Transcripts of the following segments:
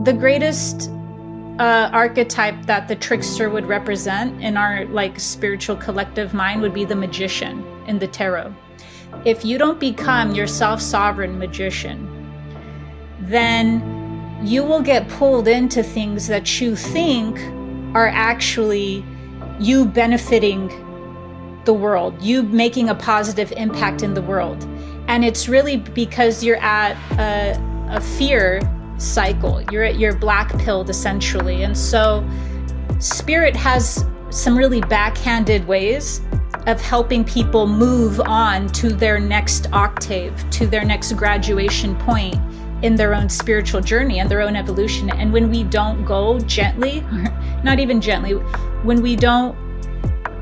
the greatest archetype that the trickster would represent in our like spiritual collective mind would be the magician in the tarot. If you don't become your self-sovereign magician, then you will get pulled into things that you think are actually you benefiting the world, you making a positive impact in the world. And it's really because you're at a fear cycle. You're at your black pilled essentially. And so spirit has some really backhanded ways of helping people move on to their next octave, to their next graduation point in their own spiritual journey and their own evolution. And when we don't go gently, or not even gently, when we don't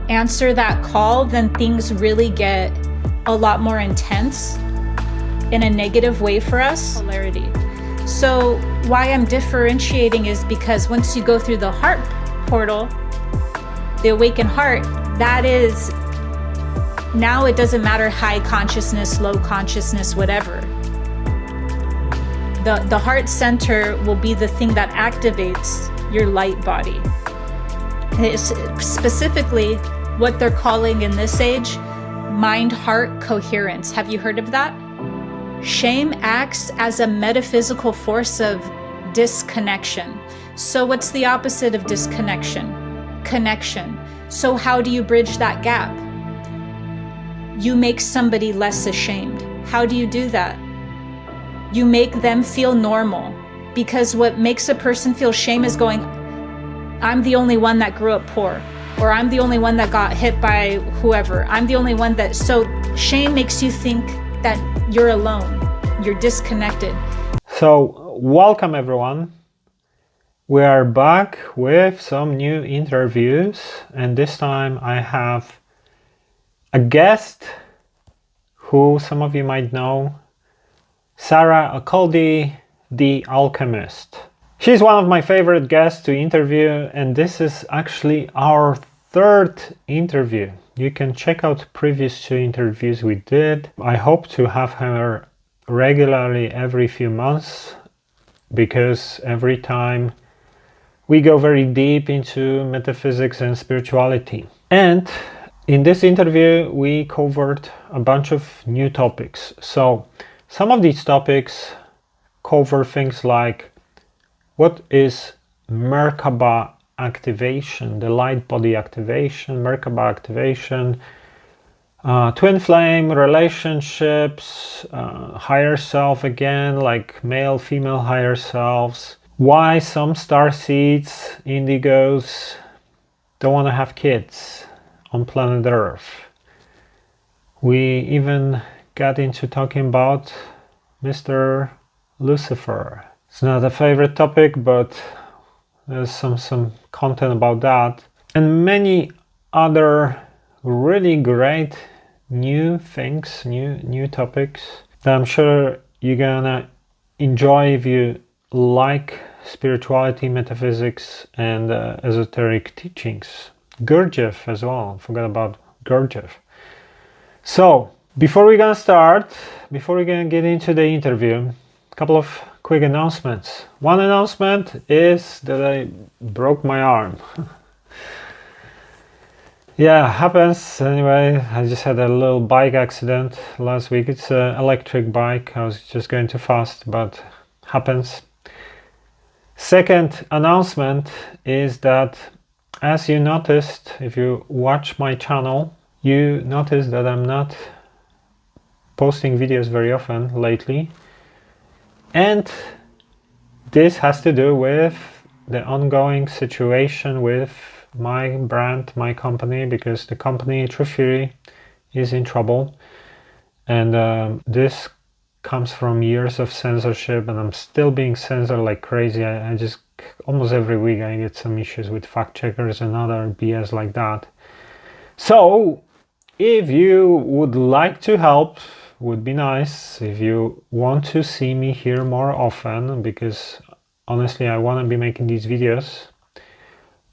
answer that call, then things really get a lot more intense in a negative way for us. Polarity. So why I'm differentiating is because once you go through the heart portal, the awakened heart, that is, now it doesn't matter high consciousness, low consciousness, whatever. The heart center will be the thing that activates your light body. It's specifically what they're calling in this age, mind-heart coherence. Have you heard of that? Shame acts as a metaphysical force of disconnection. So what's the opposite of disconnection? Connection. So how do you bridge that gap? You make somebody less ashamed. How do you do that? You make them feel normal, because what makes a person feel shame is going, I'm the only one that grew up poor, or I'm the only one that got hit by whoever. I'm the only one that, so shame makes you think that you're alone, you're disconnected. So welcome everyone. We are back with some new interviews, and this time I have a guest who some of you might know, Sarah Elkhaldy, the Alchemist. She's one of my favorite guests to interview, and this is actually our third interview. You can check out previous two interviews we did. I hope to have her regularly every few months, because every time we go very deep into metaphysics and spirituality. And in this interview, we covered a bunch of new topics. So some of these topics cover things like what is Merkaba activation, the light body activation, Merkaba activation, twin flame relationships, higher self again, like male, female higher selves, why some starseeds, indigos, don't want to have kids on planet Earth. We even got into talking about Mr. Lucifer. It's not a favorite topic, but there's some content about that, and many other really great new things, new topics that I'm sure you're gonna enjoy if you like spirituality, metaphysics, and esoteric teachings. Gurdjieff as well. Forgot about Gurdjieff. So before we're gonna get into the interview, a couple of quick announcements. One announcement is that I broke my arm. Yeah, happens. Anyway, I just had a little bike accident last week. It's an electric bike. I was just going too fast, but happens. Second announcement is that, as you noticed, if you watch my channel, you notice that I'm not posting videos very often lately. And this has to do with the ongoing situation with my brand, my company, because the company True Fury is in trouble, and this comes from years of censorship, and I'm still being censored like crazy. I just almost every week I get some issues with fact checkers and other BS like that. So if you would like to help, would be nice. If you want to see me here more often, because honestly I want to be making these videos,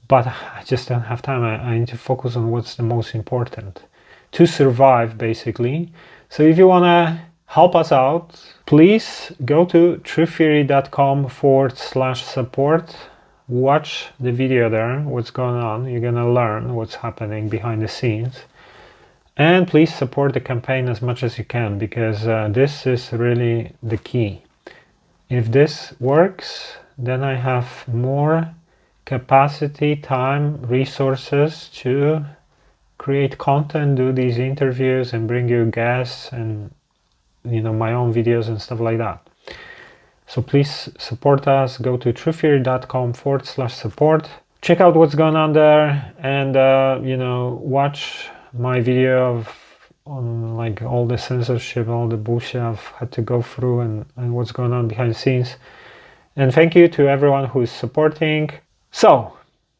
but I just don't have time. I need to focus on what's the most important to survive, basically. So if you want to help us out, please go to truetheory.com/support. Watch the video there, what's going on. You're going to learn what's happening behind the scenes. And please support the campaign as much as you can, because this is really the key. If this works, then I have more capacity, time, resources to create content, do these interviews and bring you guests and my own videos and stuff like that. So please support us. Go to truetheory.com/support. Check out what's going on there, and watch my video on like all the censorship, all the bullshit I've had to go through, and what's going on behind the scenes. And thank you to everyone who's supporting. So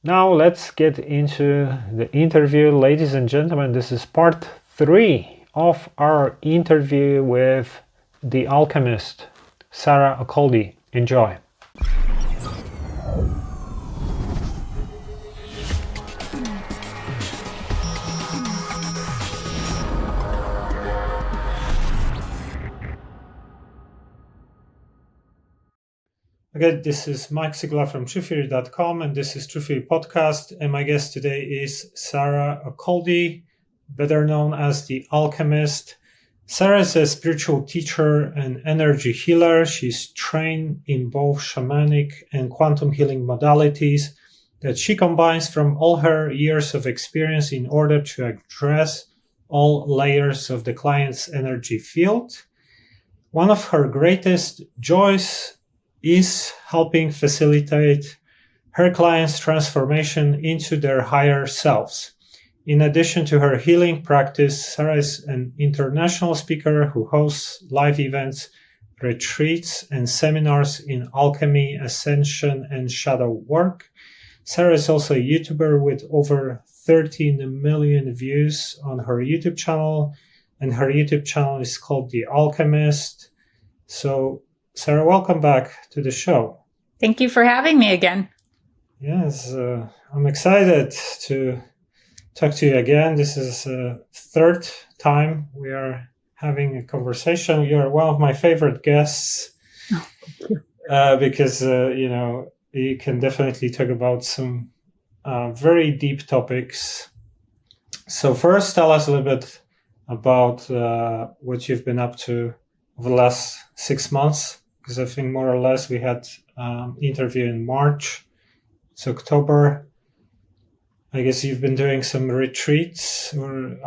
now let's get into the interview, ladies and gentlemen. This is part 3 of our interview with the Alchemist, Sarah Elkhaldy. Enjoy. Okay, this is Mike Sigla from truetheory.com, and this is True Theory Podcast. And my guest today is Sarah Elkhaldy, better known as the Alchemist. Sarah is a spiritual teacher and energy healer. She's trained in both shamanic and quantum healing modalities that she combines from all her years of experience in order to address all layers of the client's energy field. One of her greatest joys is helping facilitate her clients' transformation into their higher selves. In addition to her healing practice, Sarah is an international speaker who hosts live events, retreats, and seminars in alchemy, ascension, and shadow work. Sarah is also a YouTuber with over 13 million views on her YouTube channel, and her YouTube channel is called The Alchemist. So, Sarah, welcome back to the show. Thank you for having me again. Yes, I'm excited to talk to you again. This is the third time we are having a conversation. You're one of my favorite guests because, you can definitely talk about some very deep topics. So first, tell us a little bit about what you've been up to over the last 6 months, because I think more or less we had interview in March. It's October. I guess you've been doing some retreats or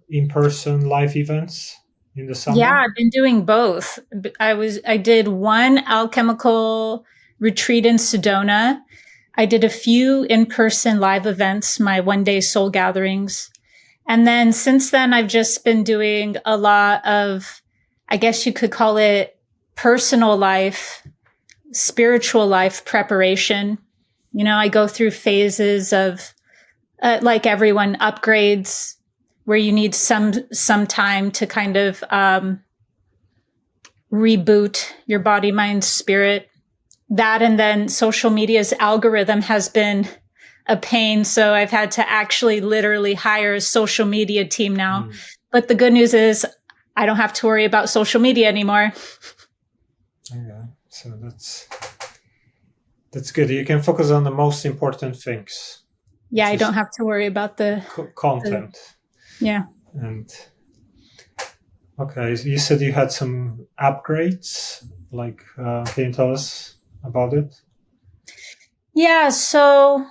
in-person live events in the summer. Yeah, I've been doing both. I did one alchemical retreat in Sedona. I did a few in-person live events, my one-day soul gatherings. And then since then, I've just been doing a lot of, I guess you could call it personal life, spiritual life preparation. I go through phases of, like everyone, upgrades where you need some time to kind of reboot your body, mind, spirit. That, and then social media's algorithm has been a pain. So I've had to actually literally hire a social media team now. But the good news is I don't have to worry about social media anymore. Yeah, so that's good. You can focus on the most important things. Yeah, I don't have to worry about the content. Yeah. And okay, you said you had some upgrades. Like, can you tell us about it? Yeah, so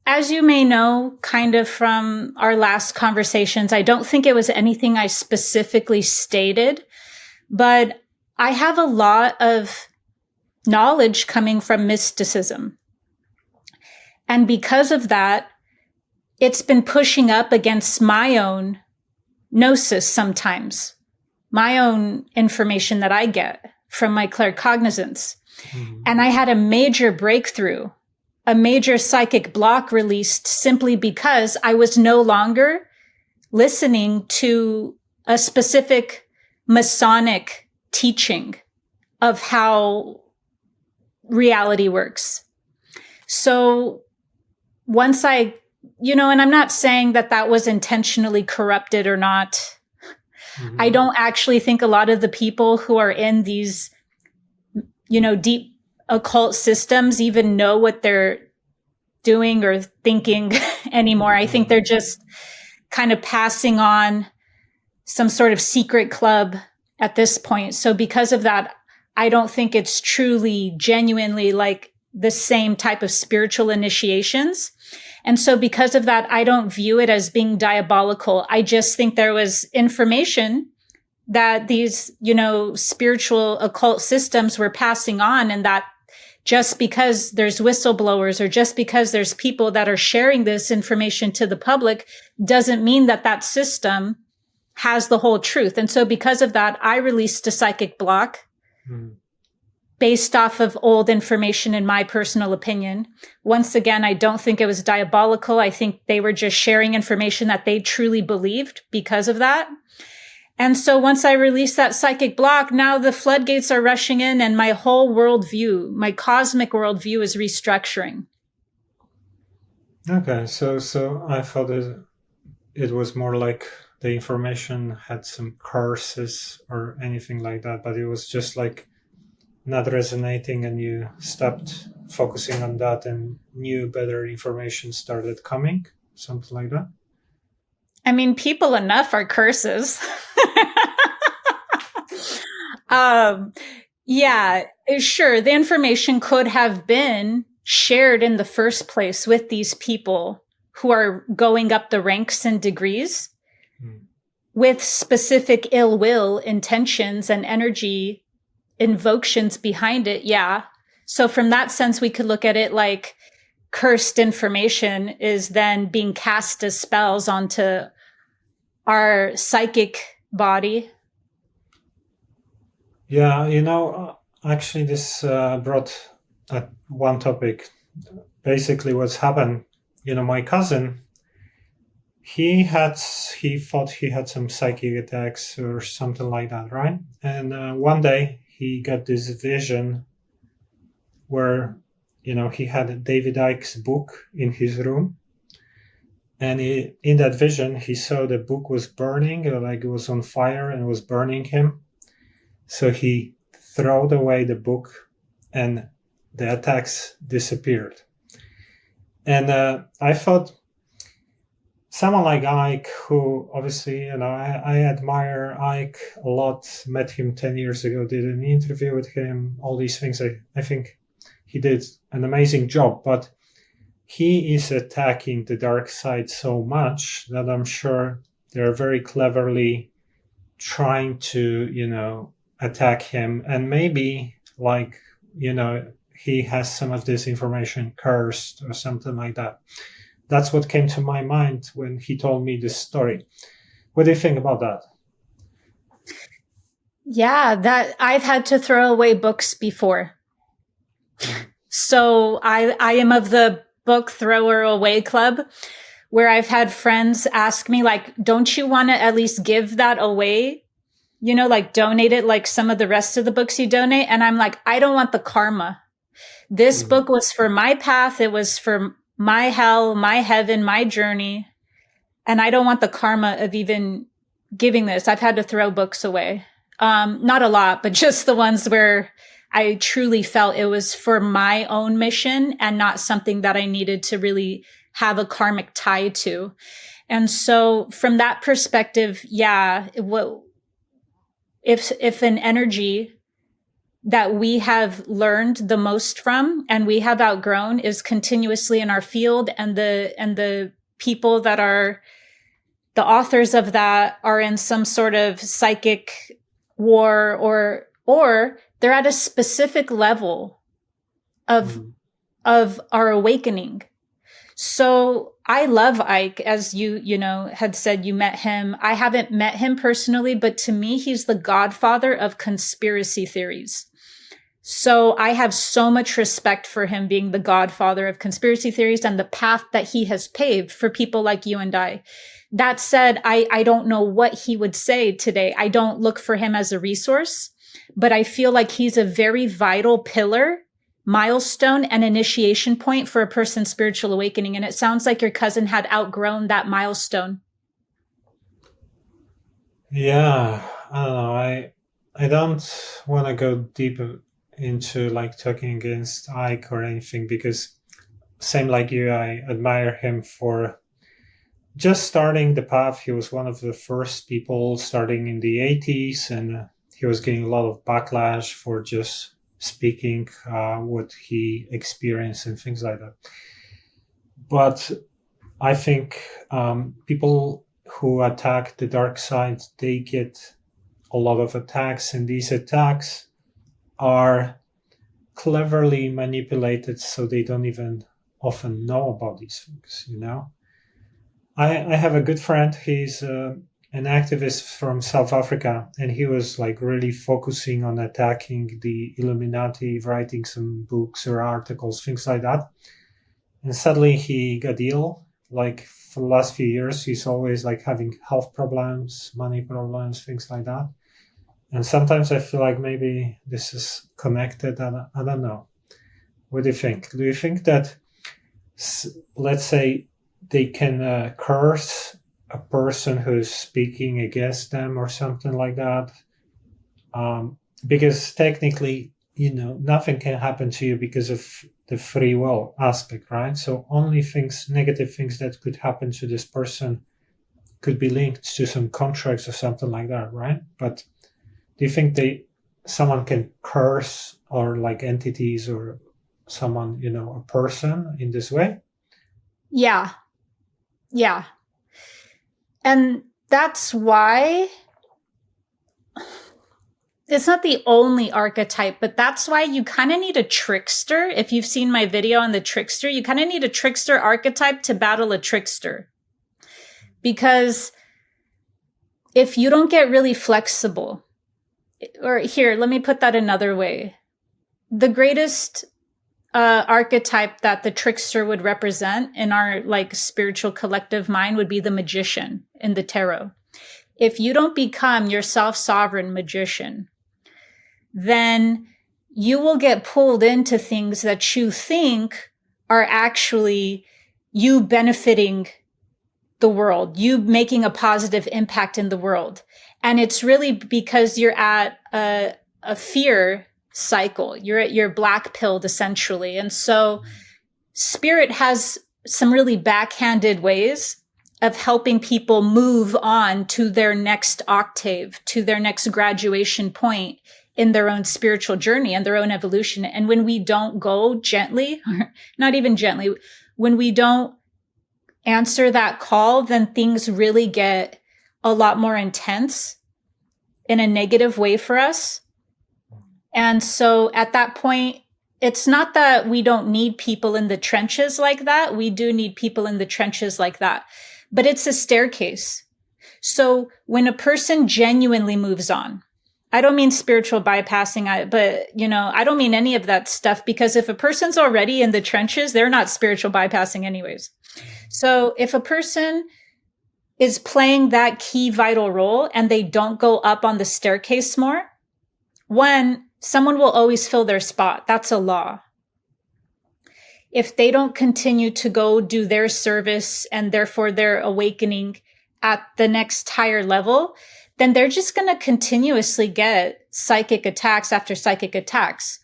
as you may know, kind of from our last conversations, I don't think it was anything I specifically stated, but I have a lot of knowledge coming from mysticism. And because of that, it's been pushing up against my own gnosis sometimes, my own information that I get from my claircognizance. Mm-hmm. And I had a major breakthrough, a major psychic block released simply because I was no longer listening to a specific Masonic teaching of how reality works. So once and I'm not saying that was intentionally corrupted or not, I don't actually think a lot of the people who are in these, deep occult systems even know what they're doing or thinking anymore. I think they're just kind of passing on some sort of secret club at this point. So because of that, I don't think it's truly genuinely like the same type of spiritual initiations. And so because of that, I don't view it as being diabolical. I just think there was information that these, spiritual occult systems were passing on, and that just because there's whistleblowers or just because there's people that are sharing this information to the public doesn't mean that that system has the whole truth. And so because of that, I released a psychic block based off of old information, in my personal opinion. Once again, I don't think it was diabolical. I think they were just sharing information that they truly believed because of that. And so once I released that psychic block, now the floodgates are rushing in, and my whole worldview, my cosmic worldview, is restructuring. Okay, so I thought it was more like the information had some curses or anything like that, but it was just like not resonating, and you stopped focusing on that, and new, better information started coming, something like that. I mean, people enough are curses. Yeah, sure. The information could have been shared in the first place with these people who are going up the ranks and degrees with specific ill will, intentions, and energy invoctions behind it. Yeah. So from that sense, we could look at it like cursed information is then being cast as spells onto our psychic body. Yeah, actually this brought one topic. Basically what's happened, my cousin, he thought he had some psychic attacks or something like that, right? And one day he got this vision where, he had David Icke's book in his room. And in that vision, he saw the book was burning, like it was on fire and was burning him. So he threw away the book and the attacks disappeared. And I thought someone like Ike, who obviously, I admire Ike a lot, met him 10 years ago, did an interview with him, all these things. I think he did an amazing job, but he is attacking the dark side so much that I'm sure they're very cleverly trying to, attack him. And maybe he has some of this information cursed or something like that. That's what came to my mind when he told me this story. What do you think about that? Yeah, that I've had to throw away books before. So I am of the book thrower away club, where I've had friends ask me, like, don't you want to at least give that away? Like donate it like some of the rest of the books you donate. And I'm like, I don't want the karma. This book was for my path. It was for my hell, my heaven, my journey. And I don't want the karma of even giving this. I've had to throw books away. Not a lot, but just the ones where I truly felt it was for my own mission and not something that I needed to really have a karmic tie to. And so from that perspective, yeah, if an energy that we have learned the most from and we have outgrown is continuously in our field, and the people that are the authors of that are in some sort of psychic war, or they're at a specific level of our awakening. So I love Ike, as you had said you met him. I haven't met him personally, but to me, he's the godfather of conspiracy theories. So I have so much respect for him being the godfather of conspiracy theories and the path that he has paved for people like you and I. That said, I don't know what he would say today. I don't look for him as a resource, but I feel like he's a very vital pillar, milestone, and initiation point for a person's spiritual awakening. And it sounds like your cousin had outgrown that milestone. Yeah, I don't know. I don't want to go deep into like talking against Ike or anything because same like you, I admire him for just starting the path. He was one of the first people starting in the 80s, and he was getting a lot of backlash for just speaking what he experienced and things like that. But I think people who attack the dark side, they get a lot of attacks, and these attacks are cleverly manipulated so they don't even often know about these things, you know? I have a good friend. He's an activist from South Africa, and he was like really focusing on attacking the Illuminati, writing some books or articles, things like that. And suddenly he got ill. Like for the last few years, he's always like having health problems, money problems, things like that. And sometimes I feel like maybe this is connected. I don't know. What do you think? Do you think that, let's say, they can curse a person who's speaking against them or something like that? Because technically, nothing can happen to you because of the free will aspect, right? So only things, negative things that could happen to this person could be linked to some contracts or something like that, right? But do you think someone can curse or like entities or someone, a person in this way? Yeah. Yeah. And that's why it's not the only archetype, but that's why you kind of need a trickster. If you've seen my video on the trickster, you kind of need a trickster archetype to battle a trickster. Because if you don't get really flexible, or here, let me put that another way. The greatest archetype that the trickster would represent in our like spiritual collective mind would be the magician in the tarot. If you don't become your self-sovereign magician, then you will get pulled into things that you think are actually you benefiting the world, you making a positive impact in the world. And it's really because you're at a fear cycle. You're at your black pilled essentially. And so spirit has some really backhanded ways of helping people move on to their next octave, to their next graduation point in their own spiritual journey and their own evolution. And when we don't go gently, or not even gently, when we don't answer that call, then things really get a lot more intense in a negative way for us. And so at that point, it's not that we don't need people in the trenches like that. We do need people in the trenches like that, but it's a staircase. So when a person genuinely moves on, I don't mean spiritual bypassing, but I don't mean any of that stuff, because if a person's already in the trenches, they're not spiritual bypassing anyways. So if a person is playing that key vital role and they don't go up on the staircase more, one, someone will always fill their spot. That's a law. If they don't continue to go do their service and therefore their awakening at the next higher level, then they're just going to continuously get psychic attacks after psychic attacks.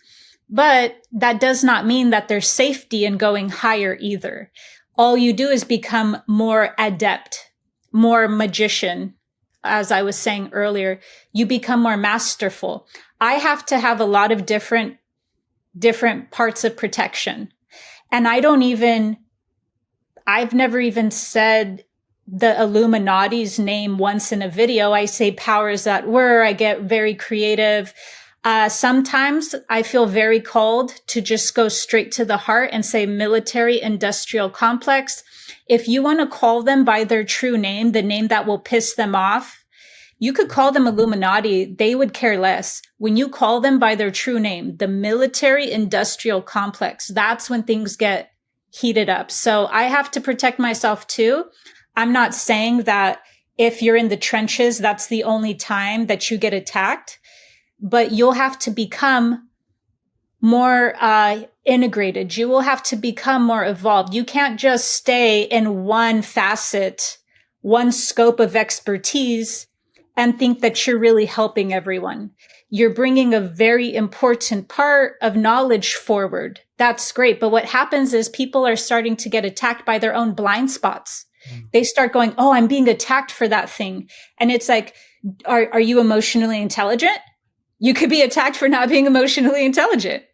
But that does not mean that there's safety in going higher either. All you do is become more adept, more magician. As I was saying earlier, you become more masterful. I have to have a lot of different parts of protection. And I've never even said the Illuminati's name once in a video. I say powers that were. I get very creative. Sometimes I feel very called to just go straight to the heart and say military industrial complex. If you want to call them by their true name, the name that will piss them off, you could call them Illuminati. They would care less. When you call them by their true name, the military industrial complex, that's when things get heated up. So I have to protect myself too. I'm not saying that if you're in the trenches, that's the only time that you get attacked, but you'll have to become more integrated. You will have to become more evolved. You can't just stay in one facet, one scope of expertise, and think that you're really helping everyone. You're bringing a very important part of knowledge forward. That's great. But what happens is people are starting to get attacked by their own blind spots. They start going, oh, I'm being attacked for that thing. And it's like, are you emotionally intelligent? You could be attacked for not being emotionally intelligent.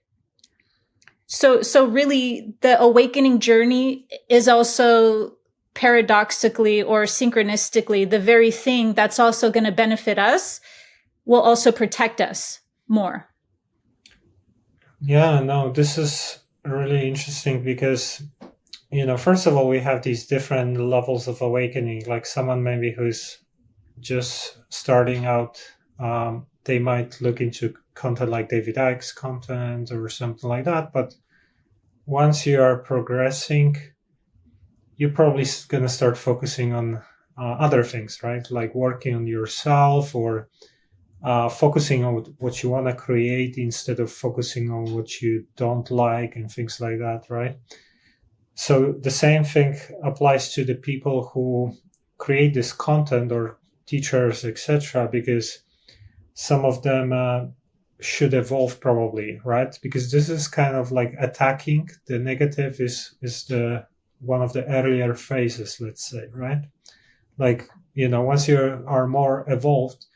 So really the awakening journey is also paradoxically or synchronistically the very thing that's also going to benefit us will also protect us more. Yeah, no, this is really interesting because, first of all, we have these different levels of awakening. Like someone maybe who's just starting out, they might look into content like David Icke's content or something like that. But once you are progressing, you're probably going to start focusing on other things, right? Like working on yourself or focusing on what you want to create instead of focusing on what you don't like and things like that, right? So the same thing applies to the people who create this content or teachers, etc., because some of them should evolve probably, right? Because this is kind of like attacking. The negative is the one of the earlier phases, let's say, right? Like, once you are more evolved,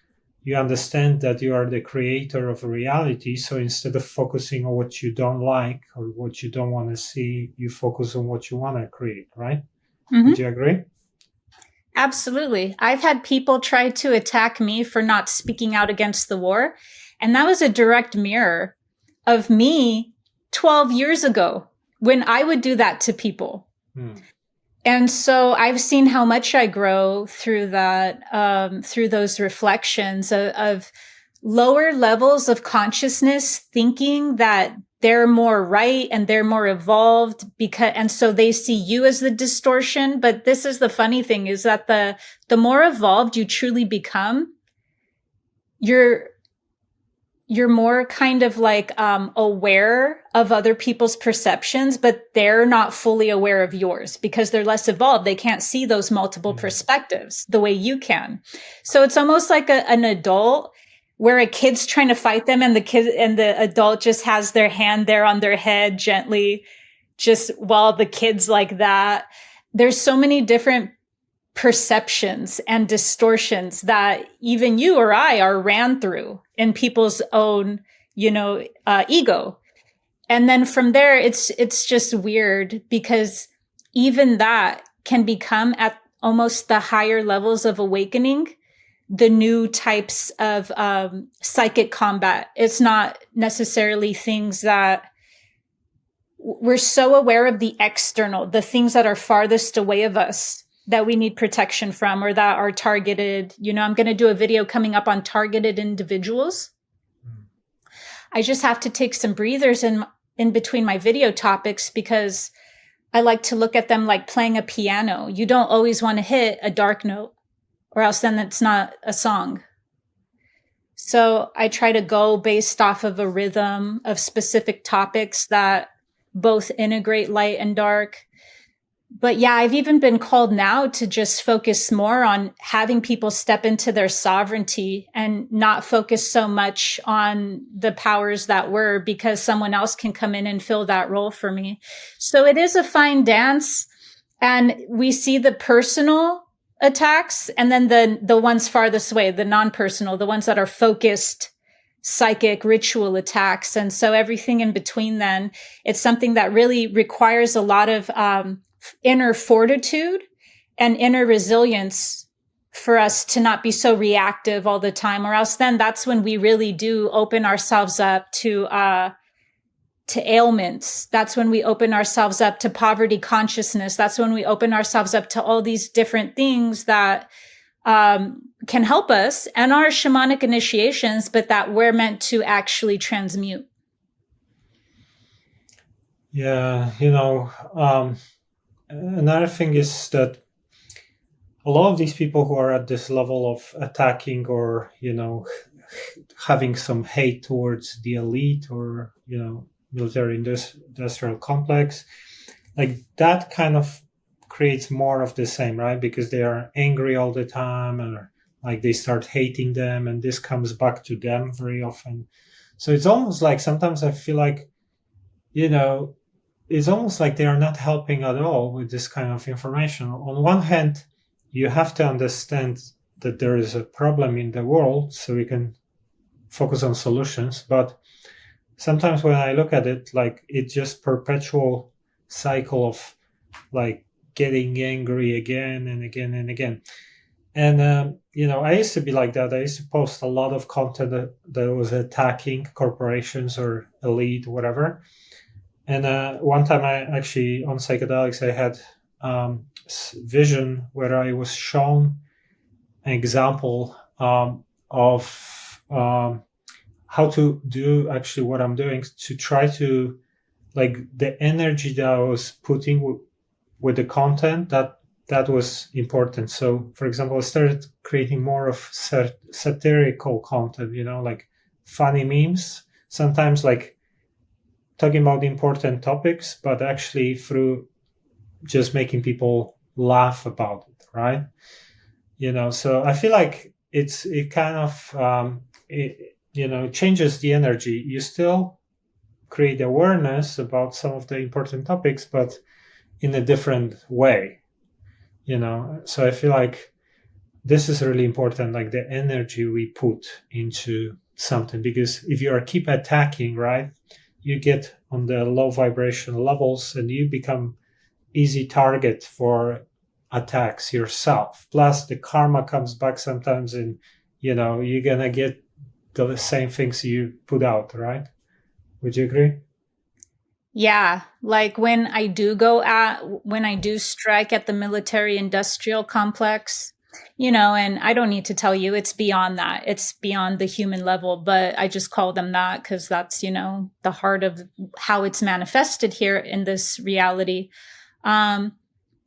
you understand that you are the creator of reality. So instead of focusing on what you don't like or what you don't want to see, you focus on what you want to create, right? Mm-hmm. Would you agree? Absolutely. I've had people try to attack me for not speaking out against the war. And that was a direct mirror of me 12 years ago when I would do that to people. And so I've seen how much I grow through that, through those reflections of lower levels of consciousness, thinking that they're more right and they're more evolved and so they see you as the distortion. But this is the funny thing is that the more evolved you truly become, you're more kind of like aware of other people's perceptions, but they're not fully aware of yours because they're less evolved. They can't see those multiple perspectives the way you can. So it's almost like an adult where a kid's trying to fight them and the adult just has their hand there on their head gently, just while the kid's like that. There's so many different perceptions and distortions that even you or I are ran through in people's own, ego. And then from there, it's just weird because even that can become at almost the higher levels of awakening, the new types of psychic combat. It's not necessarily things that we're so aware of the external, the things that are farthest away of us that we need protection from or that are targeted. I'm going to do a video coming up on targeted individuals. I just have to take some breathers in between my video topics because I like to look at them like playing a piano. You don't always want to hit a dark note or else then it's not a song. So I try to go based off of a rhythm of specific topics that both integrate light and dark. But yeah, I've even been called now to just focus more on having people step into their sovereignty and not focus so much on the powers that were because someone else can come in and fill that role for me. So it is a fine dance. And we see the personal attacks and then the ones farthest away, the non-personal, the ones that are focused psychic ritual attacks. And so everything in between then, it's something that really requires a lot of inner fortitude and inner resilience for us to not be so reactive all the time, or else then that's when we really do open ourselves up to ailments. That's when we open ourselves up to poverty consciousness. That's when we open ourselves up to all these different things that can help us and our shamanic initiations, but that we're meant to actually transmute. Yeah, another thing is that a lot of these people who are at this level of attacking or, having some hate towards the elite or, military industrial complex, like that kind of creates more of the same, right? Because they are angry all the time and like they start hating them, and this comes back to them very often. So it's almost like sometimes I feel like, it's almost like they are not helping at all with this kind of information. On one hand, you have to understand that there is a problem in the world so we can focus on solutions. But sometimes when I look at it, like it's just perpetual cycle of like getting angry again and again and again. And, I used to be like that. I used to post a lot of content that was attacking corporations or elite, whatever. And one time I actually, on psychedelics, I had vision where I was shown an example of how to do actually what I'm doing to try to, like, the energy that I was putting with the content, that was important. So, for example, I started creating more of satirical content, like funny memes, sometimes like talking about important topics, but actually through just making people laugh about it, right? So I feel like it kind of changes the energy. You still create awareness about some of the important topics, but in a different way. So I feel like this is really important, like the energy we put into something, because if you are keep attacking, right, you get on the low vibration levels and you become easy target for attacks yourself. Plus the karma comes back sometimes, and you're gonna get the same things you put out, right? Would you agree? Yeah, like when I do strike at the military industrial complex, and I don't need to tell you, it's beyond that. It's beyond the human level, but I just call them that because that's, the heart of how it's manifested here in this reality. Um,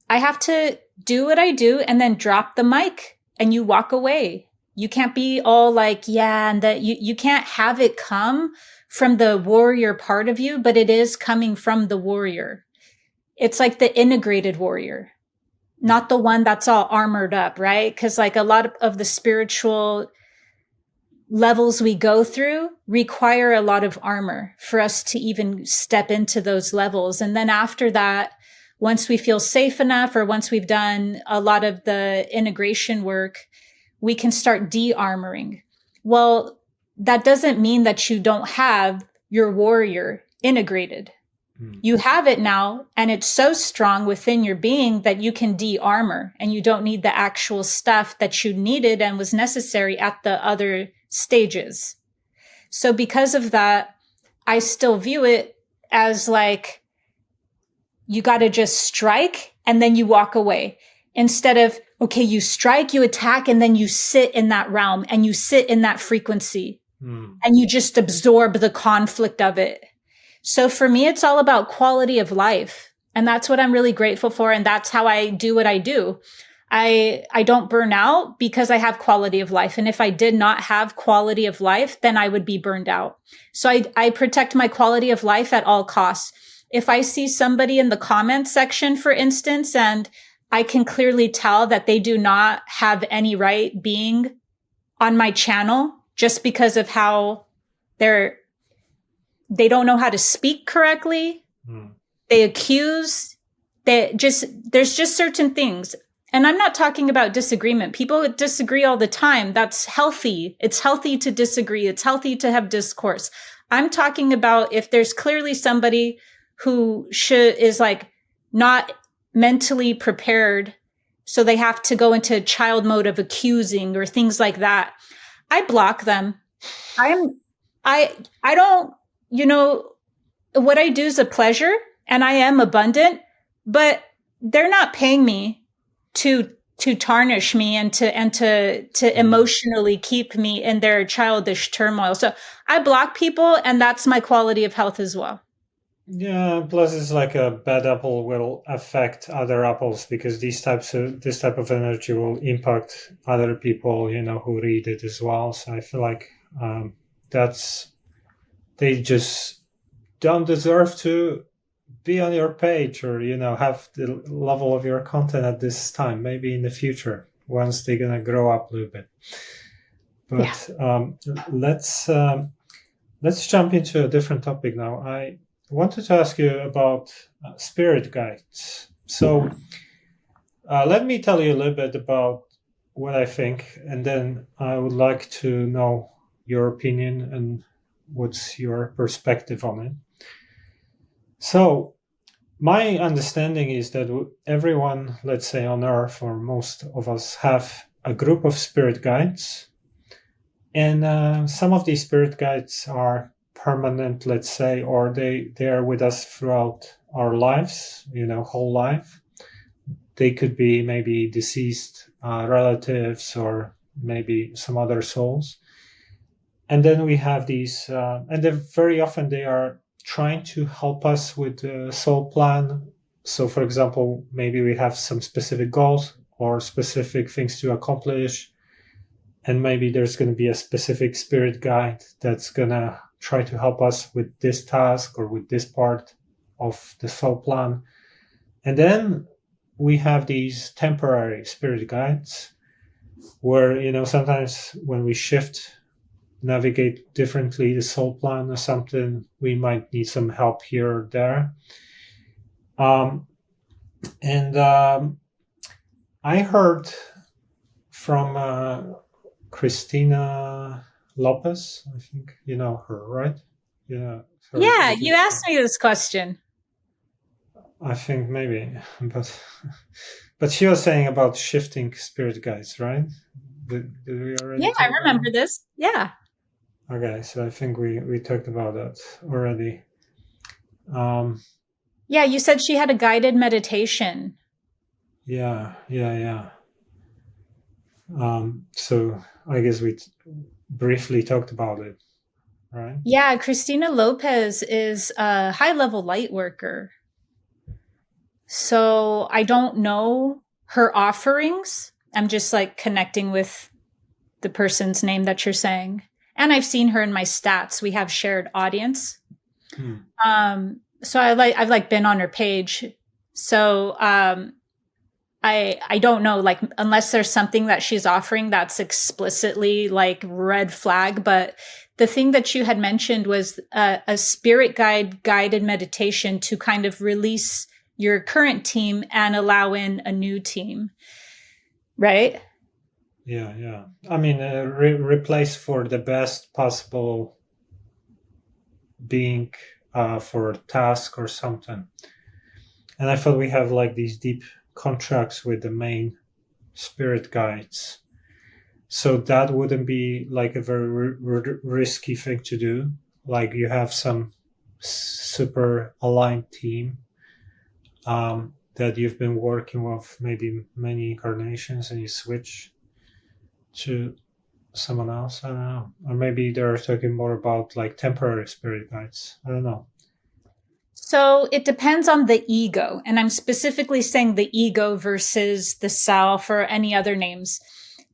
I have to do what I do and then drop the mic and you walk away. You can't be all like, yeah, and that you can't have it come from the warrior part of you, but it is coming from the warrior. It's like the integrated warrior, not the one that's all armored up, right? Because like a lot of the spiritual levels we go through require a lot of armor for us to even step into those levels. And then after that, once we feel safe enough, or once we've done a lot of the integration work, we can start de-armoring. Well, that doesn't mean that you don't have your warrior integrated. You have it now, and it's so strong within your being that you can de-armor, and you don't need the actual stuff that you needed and was necessary at the other stages. So because of that, I still view it as like, you got to just strike and then you walk away, instead of, okay, you strike, you attack, and then you sit in that realm and you sit in that frequency and you just absorb the conflict of it. So for me, it's all about quality of life. And that's what I'm really grateful for. And that's how I do what I do. I don't burn out because I have quality of life. And if I did not have quality of life, then I would be burned out. So I protect my quality of life at all costs. If I see somebody in the comments section, for instance, and I can clearly tell that they do not have any right being on my channel just because of how they don't know how to speak correctly. They accuse, there's just certain things. And I'm not talking about disagreement. People disagree all the time. That's healthy. It's healthy to disagree. It's healthy to have discourse. I'm talking about if there's clearly somebody who is like not mentally prepared, so they have to go into child mode of accusing or things like that, I block them. I don't, what I do is a pleasure and I am abundant, but they're not paying me to tarnish me and to emotionally keep me in their childish turmoil. So I block people, and that's my quality of health as well. Yeah, plus it's like a bad apple will affect other apples, because this type of energy will impact other people, who read it as well. So I feel like they just don't deserve to be on your page, or have the level of your content at this time. Maybe in the future, once they're gonna grow up a little bit. But let's jump into a different topic now. I wanted to ask you about spirit guides. So let me tell you a little bit about what I think, and then I would like to know your opinion and what's your perspective on it. So my understanding is that everyone, let's say on Earth, or most of us, have a group of spirit guides. And some of these spirit guides are permanent, let's say, or they are with us throughout our lives, whole life. They could be maybe deceased relatives or maybe some other souls. And then we have these, and very often they are trying to help us with the soul plan. So, for example, maybe we have some specific goals or specific things to accomplish. And maybe there's going to be a specific spirit guide that's going to try to help us with this task or with this part of the soul plan. And then we have these temporary spirit guides where, sometimes when we navigate differently the soul plan or something, we might need some help here or there. I heard from Christina Lopez, I think you know her, right? Yeah, you asked me this question. I think maybe, but she was saying about shifting spirit guides, right? Did we already? Yeah, I remember this. Yeah. Okay, so I think we talked about that already. Yeah, you said she had a guided meditation. Yeah. So I guess we briefly talked about it, right? Yeah, Christina Lopez is a high-level light worker. So I don't know her offerings. I'm just like connecting with the person's name that you're saying. And I've seen her in my stats. We have shared audience. So I've been on her page. So I don't know, like, unless there's something that she's offering that's explicitly like red flag. But the thing that you had mentioned was a spirit guided meditation to kind of release your current team and allow in a new team, right? Yeah. I mean, replace for the best possible being for a task or something. And I thought we have like these deep contracts with the main spirit guides. So that wouldn't be like a very risky thing to do. Like you have some super aligned team that you've been working with maybe many incarnations and you switch to someone else. I don't know. Or maybe they're talking more about like temporary spirit guides. I don't know. So it depends on the ego. And I'm specifically saying the ego versus the self or any other names.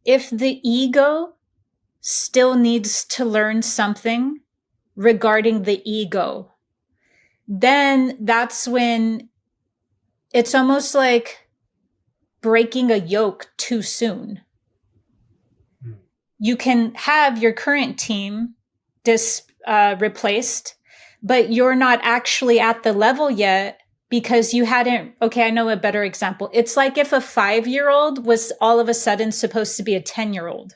If the ego still needs to learn something regarding the ego, then that's when it's almost like breaking a yoke too soon. You can have your current team replaced, but you're not actually at the level yet because you hadn't. Okay, I know a better example. It's like if a 5-year-old was all of a sudden supposed to be a 10-year-old.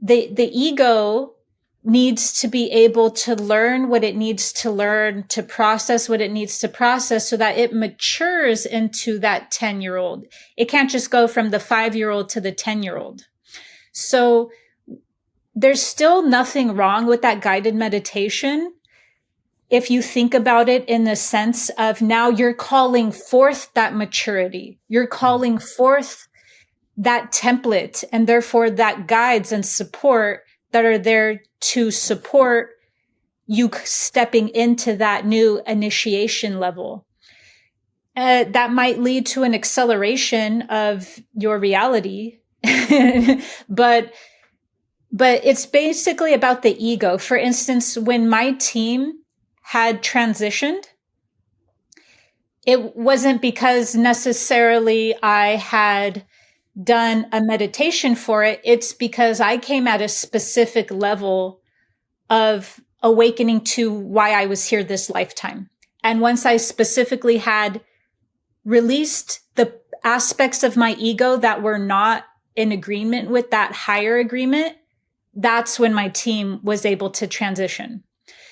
The ego needs to be able to learn what it needs to learn, to process what it needs to process so that it matures into that 10-year-old. It can't just go from the 5-year-old to the 10-year-old. So there's still nothing wrong with that guided meditation if you think about it in the sense of now you're calling forth that maturity. You're calling forth that template and therefore that guides and support that are there to support you stepping into that new initiation level. That might lead to an acceleration of your reality, but it's basically about the ego. For instance, when my team had transitioned, it wasn't because necessarily I had done a meditation for it, it's because I came at a specific level of awakening to why I was here this lifetime. And once I specifically had released the aspects of my ego that were not in agreement with that higher agreement, that's when my team was able to transition.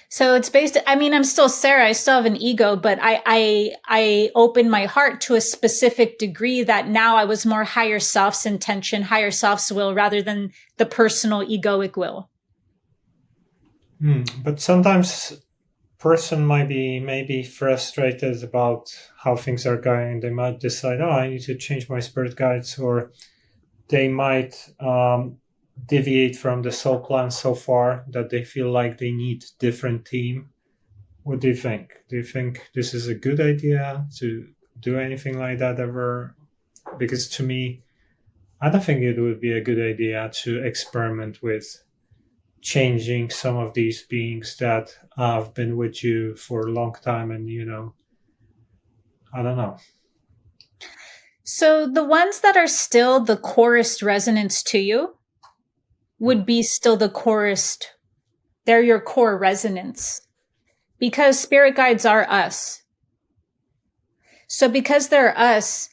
So it's based, I mean, I'm still Sarah, I still have an ego, but I opened my heart to a specific degree that now I was more higher self's intention, higher self's will, rather than the personal egoic will. But sometimes person might be maybe frustrated about how things are going. They might decide, oh, I need to change my spirit guides, or they might deviate from the soul plan so far that they feel like they need different team. What do you think? Do you think this is a good idea to do anything like that ever? Because to me, I don't think it would be a good idea to experiment with changing some of these beings that have been with you for a long time, and I don't know. So the ones that are still the chorest resonance to you would be still the chorest. They're your core resonance, because spirit guides are us. So because they're us,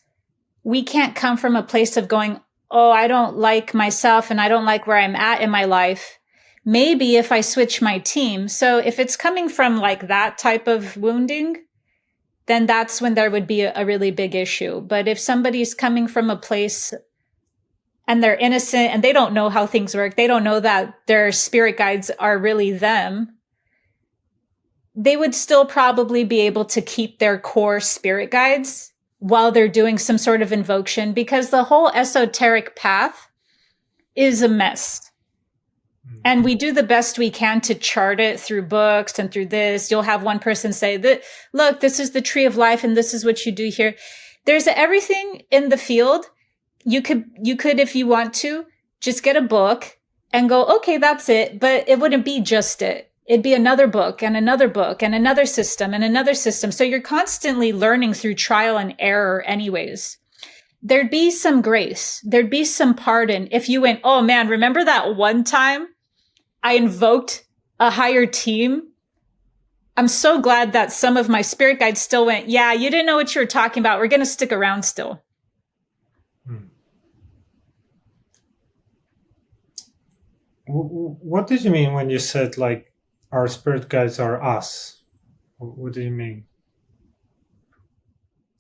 we can't come from a place of going, oh, I don't like myself and I don't like where I'm at in my life. Maybe if I switch my team. So if it's coming from like that type of wounding, then that's when there would be a really big issue. But if somebody's coming from a place and they're innocent and they don't know how things work, they don't know that their spirit guides are really them, they would still probably be able to keep their core spirit guides while they're doing some sort of invocation, because the whole esoteric path is a mess. And we do the best we can to chart it through books and through this. You'll have one person say that, look, this is the tree of life and this is what you do here. There's everything in the field. You could, if you want to, just get a book and go, okay, that's it. But it wouldn't be just it. It'd be another book and another book and another system and another system. So you're constantly learning through trial and error anyways. There'd be some grace. There'd be some pardon if you went, oh man, remember that one time I invoked a higher team? I'm so glad that some of my spirit guides still went, yeah, you didn't know what you were talking about. We're going to stick around still. What did you mean when you said like our spirit guides are us? What do you mean?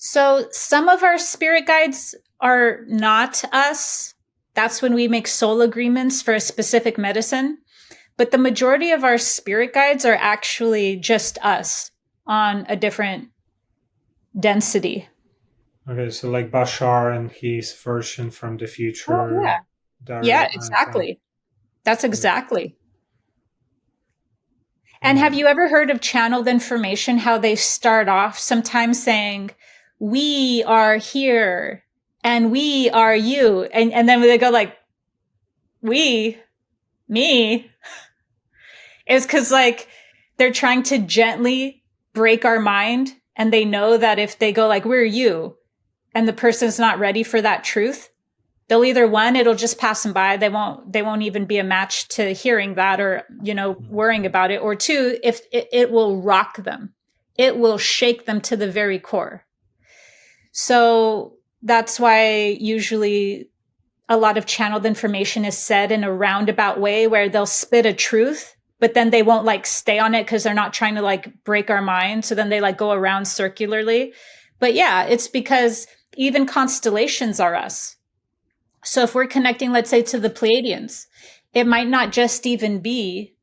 So some of our spirit guides are not us. That's when we make soul agreements for a specific medicine. But the majority of our spirit guides are actually just us on a different density. Okay, so like Bashar and his version from the future. Oh, yeah. Yeah, exactly. That's exactly. And have you ever heard of channeled information, how they start off sometimes saying, we are here and we are you. And then they go like, we, me. It's because like they're trying to gently break our mind. And they know that if they go like, we're you, and the person's not ready for that truth, they'll either one, it'll just pass them by. They won't even be a match to hearing that or, worrying about it. Or two, if it will rock them, it will shake them to the very core. So that's why usually a lot of channeled information is said in a roundabout way where they'll spit a truth, but then they won't like stay on it because they're not trying to like break our mind. So then they like go around circularly. But yeah, it's because even constellations are us. So if we're connecting, let's say, to the Pleiadians, it might not just even be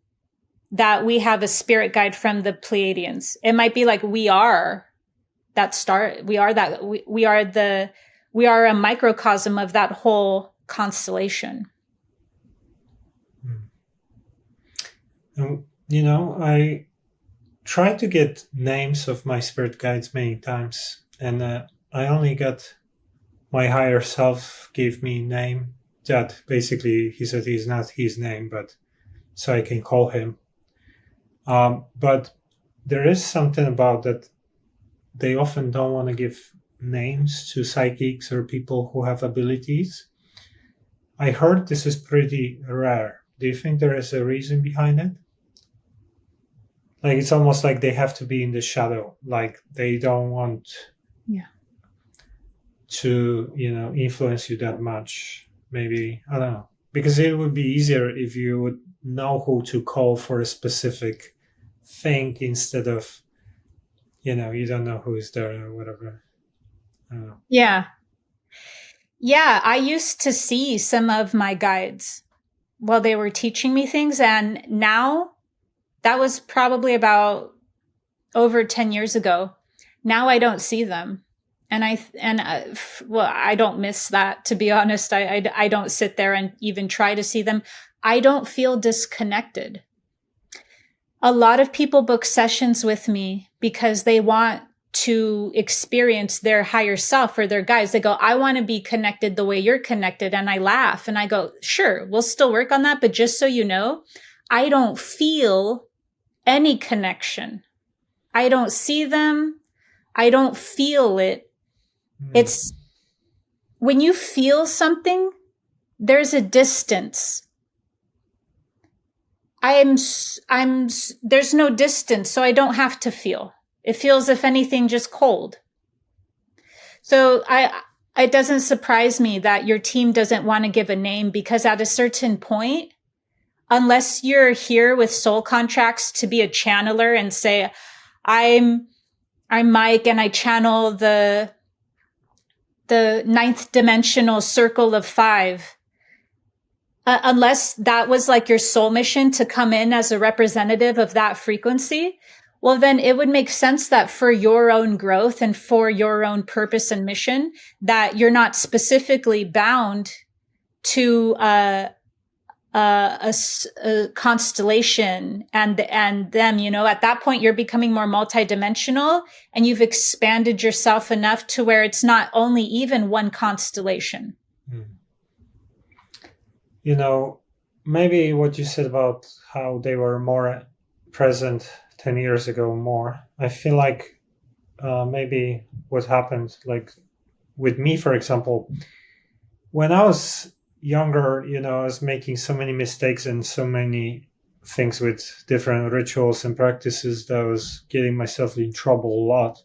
that we have a spirit guide from the Pleiadians. It might be like we are that star. We are that. We are a microcosm of that whole constellation. I tried to get names of my spirit guides many times, and I only got my higher self gave me name that basically he said he's not his name, but so I can call him. But there is something about that. They often don't want to give names to psychics or people who have abilities. I heard this is pretty rare. Do you think there is a reason behind it? Like it's almost like they have to be in the shadow, like they don't want to, influence you that much. Maybe, I don't know. Because it would be easier if you would know who to call for a specific thing instead of, you don't know who is there or whatever. I don't know. Yeah. Yeah, I used to see some of my guides while they were teaching me things. And now that was probably about over 10 years ago. Now I don't see them. And I don't miss that, to be honest. I don't sit there and even try to see them. I don't feel disconnected. A lot of people book sessions with me because they want to experience their higher self or their guides. They go, I want to be connected the way you're connected. And I laugh and I go, sure, we'll still work on that. But just so you know, I don't feel any connection. I don't see them. I don't feel it. It's when you feel something, there's a distance. There's no distance, so I don't have to feel. It feels, if anything, just cold. So it doesn't surprise me that your team doesn't want to give a name, because at a certain point, unless you're here with soul contracts to be a channeler and say, I'm Mike and I channel the ninth dimensional circle of 5. Unless that was like your soul mission to come in as a representative of that frequency, well, then it would make sense that for your own growth and for your own purpose and mission, that you're not specifically bound to a constellation and them, at that point you're becoming more multidimensional and you've expanded yourself enough to where it's not only even one constellation. Maybe what you said about how they were more present 10 years ago more, I feel like maybe what happened, like with me, for example, when I was younger, I was making so many mistakes and so many things with different rituals and practices that I was getting myself in trouble a lot.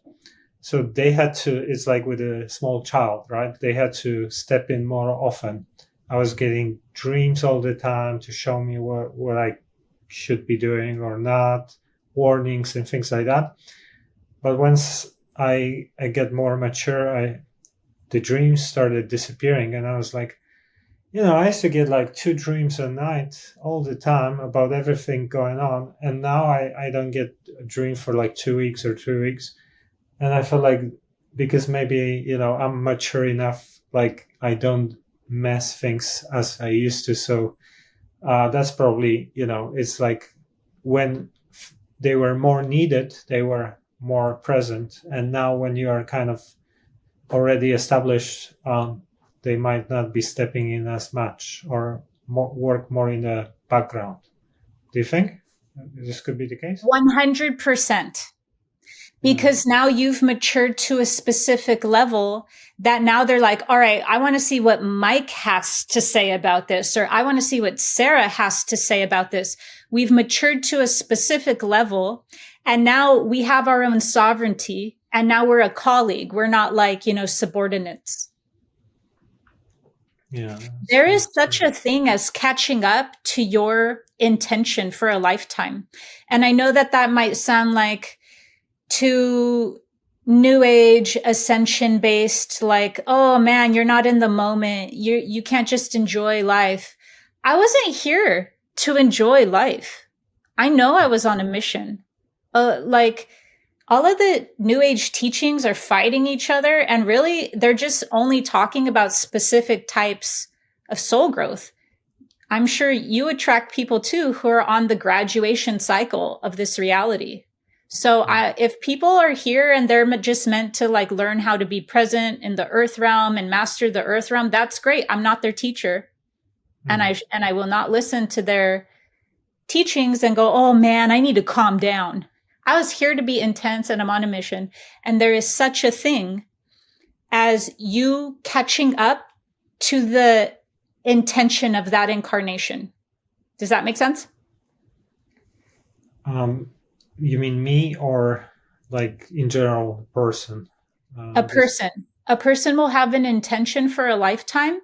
So they had to, it's like with a small child, right? They had to step in more often. I was getting dreams all the time to show me what I should be doing or not, warnings and things like that. But once I get more mature, the dreams started disappearing, and I was like, I used to get like 2 dreams a night all the time about everything going on, and now I don't get a dream for like 2 weeks or 3 weeks, and I feel like because maybe I'm mature enough, like I don't mess things as I used to. So that's probably it's like when they were more needed, they were more present, and now when you are kind of already established, they might not be stepping in as much or work more in the background. Do you think this could be the case? 100%. Because now you've matured to a specific level that now they're like, all right, I want to see what Mike has to say about this, or I want to see what Sarah has to say about this. We've matured to a specific level, and now we have our own sovereignty, and now we're a colleague. We're not like, subordinates. Yeah. There is such a thing as catching up to your intention for a lifetime. And I know that might sound like too new age ascension based, like, oh man, you're not in the moment. You can't just enjoy life. I wasn't here to enjoy life. I know I was on a mission. Like all of the new age teachings are fighting each other, and really they're just only talking about specific types of soul growth. I'm sure you attract people too who are on the graduation cycle of this reality. So if people are here and they're just meant to like learn how to be present in the earth realm and master the earth realm, that's great. I'm not their teacher. And I will not listen to their teachings and go, oh man, I need to calm down. I was here to be intense and I'm on a mission. And there is such a thing as you catching up to the intention of that incarnation. Does that make sense? You mean me, or like in general person? A person. A person will have an intention for a lifetime.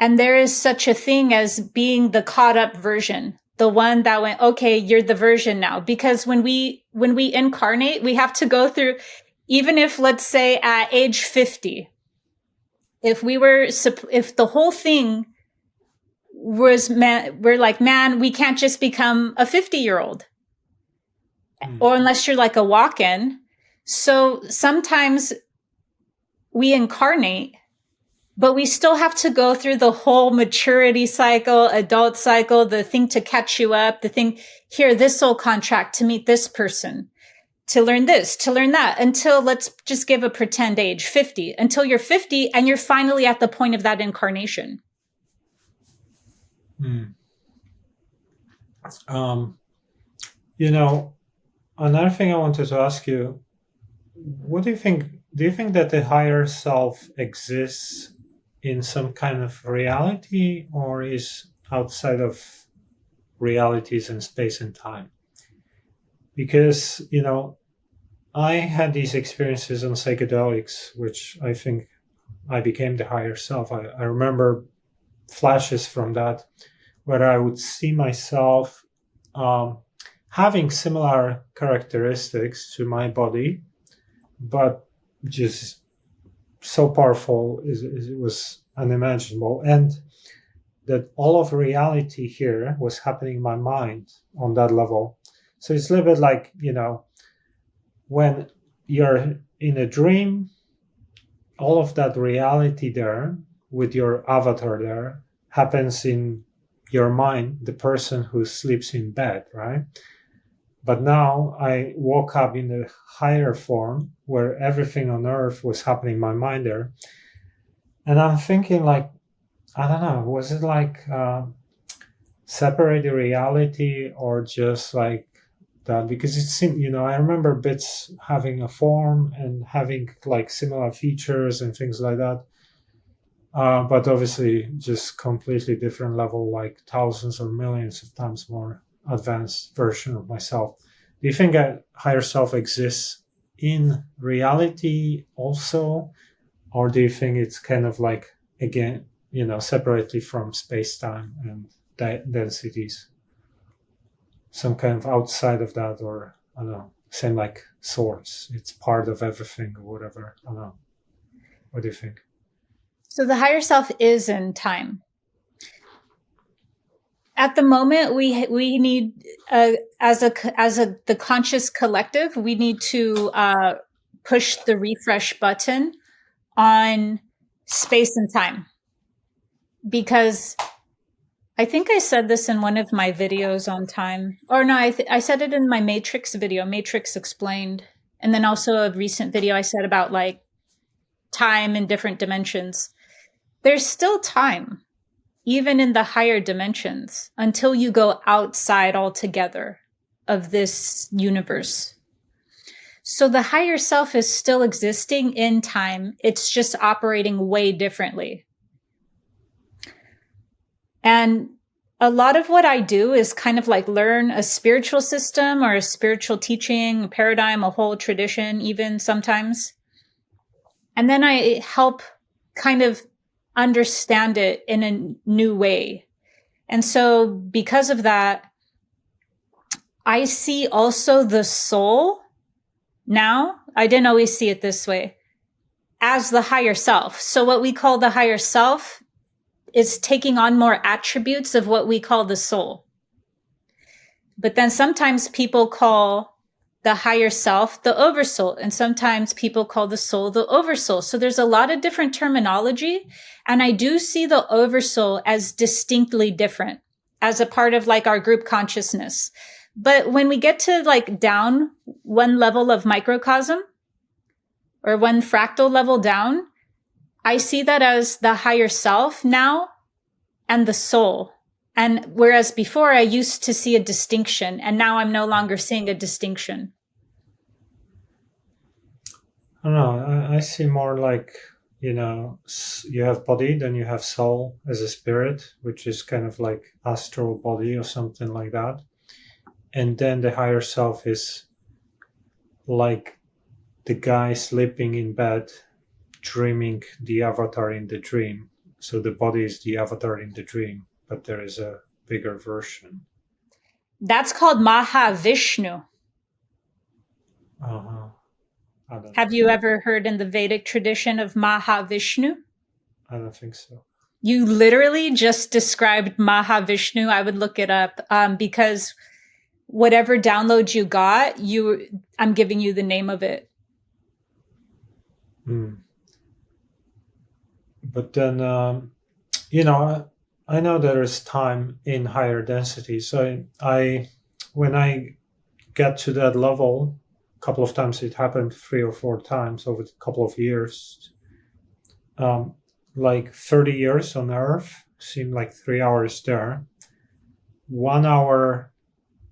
And there is such a thing as being the caught up version, the one that went, okay, you're the version now. Because when we incarnate, we have to go through, even if, let's say at age 50, if the whole thing was, we're like, man, we can't just become a 50-year-old. Or unless you're like a walk-in. So sometimes we incarnate, but we still have to go through the whole maturity cycle, adult cycle, the thing to catch you up, the thing here, this soul contract to meet this person, to learn this, to learn that, until, let's just give a pretend age, 50, until you're 50 and you're finally at the point of that incarnation. Another thing I wanted to ask you, what do you think? Do you think that the higher self exists in some kind of reality, or is outside of realities in space and time? Because, I had these experiences on psychedelics, which I think I became the higher self. I remember flashes from that where I would see myself having similar characteristics to my body, but just so powerful it was unimaginable. And that all of reality here was happening in my mind on that level. So it's a little bit like, when you're in a dream, all of that reality there with your avatar there happens in your mind, the person who sleeps in bed, right? But now I woke up in a higher form where everything on earth was happening in my mind there. And I'm thinking, like, I don't know, was it like separated reality, or just like that? Because it seemed, I remember bits having a form and having like similar features and things like that. But obviously just completely different level, like thousands or millions of times more advanced version of myself. Do you think a higher self exists in reality also? Or do you think it's kind of like, again, separately from space-time and densities? Some kind of outside of that, or I don't know, same like source. It's part of everything or whatever. I don't know. What do you think? So the higher self is in time. At the moment, we need, as the conscious collective, we need to push the refresh button on space and time, because I think I said this in one of my videos on time, or no, I said it in my Matrix video, Matrix Explained, and then also a recent video I said about like time in different dimensions. There's still time, even in the higher dimensions, until you go outside altogether of this universe. So the higher self is still existing in time. It's just operating way differently. And a lot of what I do is kind of like learn a spiritual system or a spiritual teaching, a paradigm, a whole tradition, even sometimes. And then I help kind of understand it in a new way. And so because of that, I see also the soul now, I didn't always see it this way, as the higher self. So what we call the higher self is taking on more attributes of what we call the soul. But then sometimes people call the higher self the oversoul, and sometimes people call the soul the oversoul. So there's a lot of different terminology, and I do see the oversoul as distinctly different, as a part of like our group consciousness. But when we get to like down one level of microcosm, or one fractal level down, I see that as the higher self now and the soul. And whereas before I used to see a distinction, and now I'm no longer seeing a distinction. I don't know. I see more like you have body, then you have soul as a spirit, which is kind of like astral body or something like that. And then the higher self is like the guy sleeping in bed, dreaming the avatar in the dream. So the body is the avatar in the dream, but there is a bigger version. That's called Mahavishnu. Uh-huh. Have you ever heard in the Vedic tradition of Mahavishnu? I don't think so. You literally just described Mahavishnu. I would look it up because whatever download you got, I'm giving you the name of it. But then, I know there is time in higher density. So when I get to that level, a couple of times it happened 3 or 4 times over a couple of years. Like 30 years on Earth seemed like 3 hours there. 1 hour,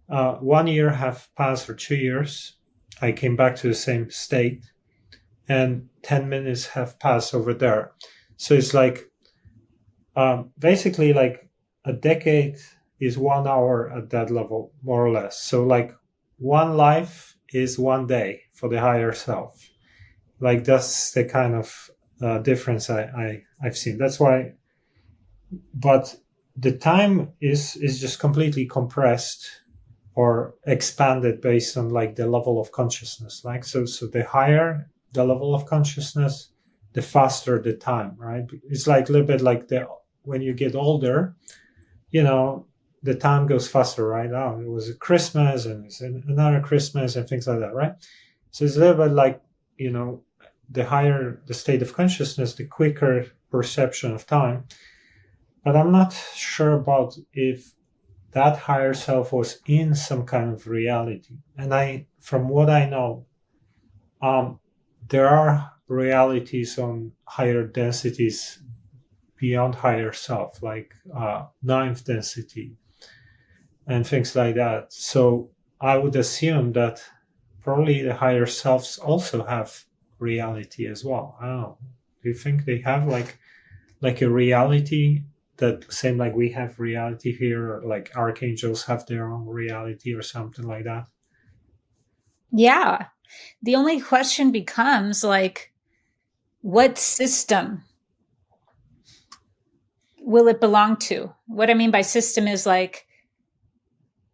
1 year have passed, or 2 years. I came back to the same state, and 10 minutes have passed over there. So it's like basically like a decade is 1 hour at that level, more or less. So like one life is 1 day for the higher self. Like that's the kind of difference I've seen. That's why, but the time is just completely compressed or expanded based on like the level of consciousness. Like so the higher the level of consciousness, the faster the time, right? It's like a little bit like when you get older, the time goes faster, right? Oh, it was a Christmas and it's another Christmas and things like that, right? So it's a little bit like, the higher the state of consciousness, the quicker perception of time. But I'm not sure about if that higher self was in some kind of reality. And from what I know, there are realities on higher densities beyond higher self, like ninth density and things like that. So I would assume that probably the higher selves also have reality as well. I don't know. Do you think they have like a reality that same like we have reality here, or like archangels have their own reality or something like that? Yeah. The only question becomes like, what system will it belong to? What I mean by system is like,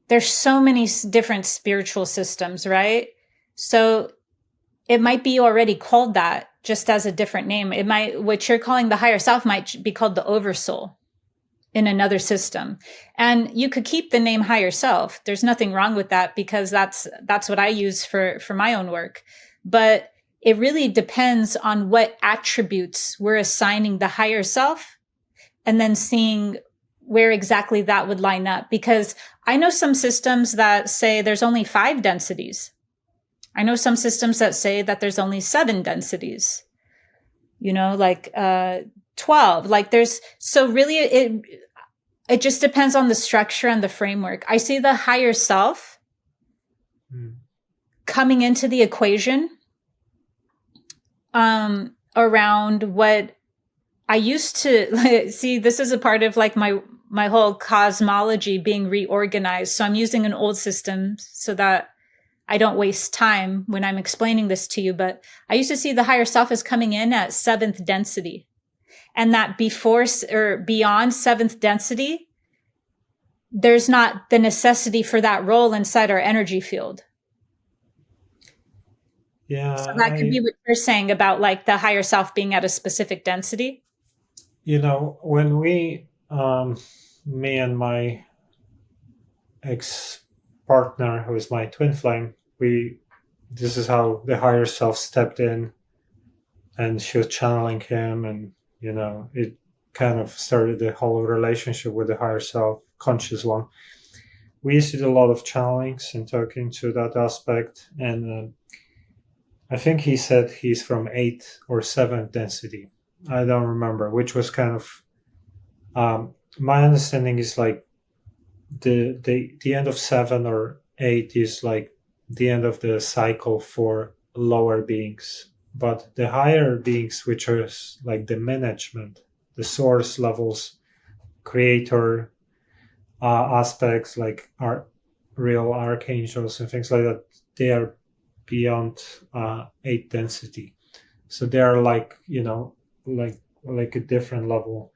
there's so many different spiritual systems, right? So it might be already called that, just as a different name. What you're calling the higher self might be called the oversoul in another system. And you could keep the name higher self. There's nothing wrong with that, because that's what I use for my own work. But it really depends on what attributes we're assigning the higher self, and then seeing where exactly that would line up. Because I know some systems that say there's only 5 densities. I know some systems that say that there's only 7 densities, like 12. Like so really it just depends on the structure and the framework. I see the higher self coming into the equation around what I used to see. This is a part of like my whole cosmology being reorganized. So I'm using an old system so that I don't waste time when I'm explaining this to you. But I used to see the higher self as coming in at 7th density, and that before or beyond 7th density, there's not the necessity for that role inside our energy field. Yeah. So that could be what you're saying about like the higher self being at a specific density. When me and my ex-partner, who is my twin flame, this is how the higher self stepped in, and she was channeling him, and it kind of started the whole relationship with the higher self, conscious one. We used to do a lot of channelings and talking to that aspect, and I think he said he's from 8th or 7th density. I don't remember, which was kind of my understanding is like the end of 7 or 8 is like the end of the cycle for lower beings. but the higher beings, which are like the management, the source levels, creator aspects, like real archangels and things like that, they are beyond 8 density. So they are like, like a different level.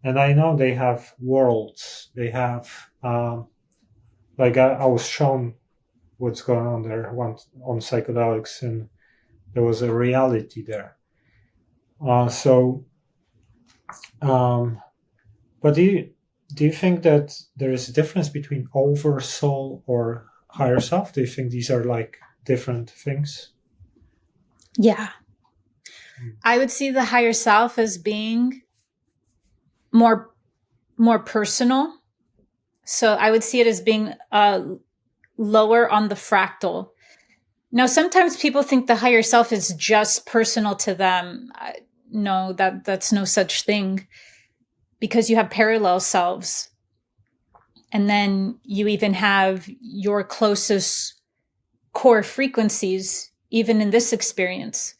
And I know they have worlds. They have, like I was shown what's going on there once on psychedelics, and there was a reality there. So, but do you think that there is a difference between oversoul or higher self? Do you think these are like different things? Yeah. I would see the higher self as being more personal. So I would see it as being lower on the fractal. Now, sometimes people think the higher self is just personal to them. No, that's no such thing, because you have parallel selves. And then you even have your closest core frequencies, even in this experience.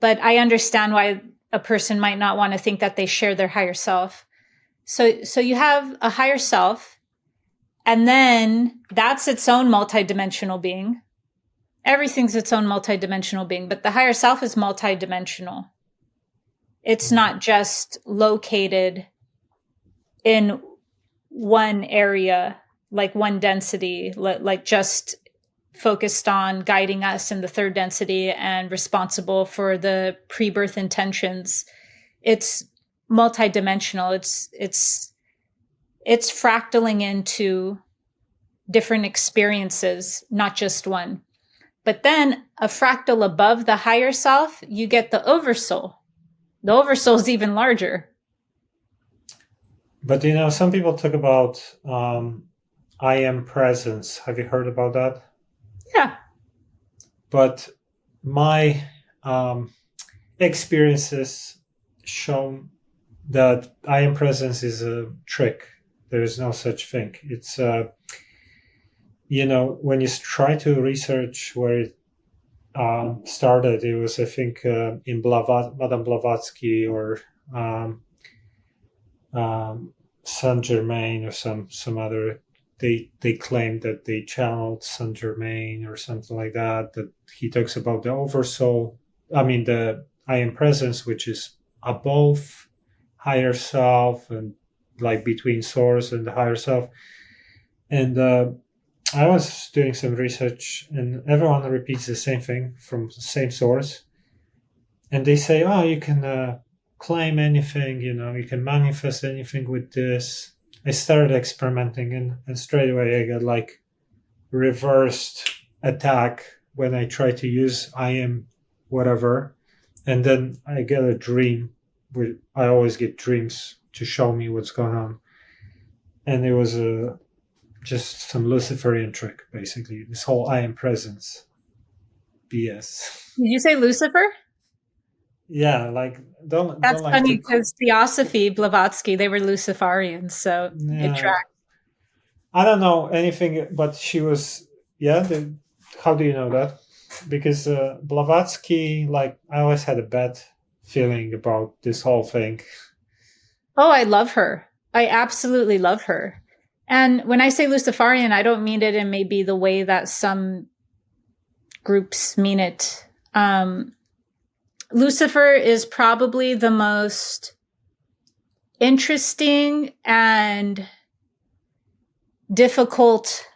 But I understand why a person might not want to think that they share their higher self. So you have a higher self, and then that's its own multidimensional being. Everything's its own multidimensional being, but the higher self is multidimensional. It's not just located in one area, like one density, like just focused on guiding us in the third density and responsible for the pre-birth intentions. It's multidimensional. It's fractaling into different experiences, not just one. But then a fractal above the higher self, you get the oversoul. The oversoul is even larger. But some people talk about I am presence. Have you heard about that? Yeah. But my experiences show that I am presence is a trick. There is no such thing. It's when you try to research where it started, it was, I think, in Madame Blavatsky or Saint Germain or some other. They claim that they channeled Saint Germain or something like that. That he talks about the oversoul. I mean, the I am presence, which is above higher self and like between source and the higher self. And I was doing some research, and everyone repeats the same thing from the same source. And they say, oh, you can claim anything, you can manifest anything with this. I started experimenting, and straight away I got like reversed attack when I try to use I am whatever. And then I get a dream. I always get dreams to show me what's going on. And it was just some Luciferian trick, basically. This whole I am presence BS. Did you say Lucifer? Yeah, like That's don't like funny to. because Theosophy, Blavatsky, they were Luciferians, so it Yeah, tracks. I don't know anything, but she was. Yeah, how do you know that? Because Blavatsky, like, I always had a bad feeling about this whole thing. Oh, I love her. I absolutely love her. And when I say Luciferian, I don't mean it in maybe the way that some groups mean it. Lucifer is probably the most interesting and difficult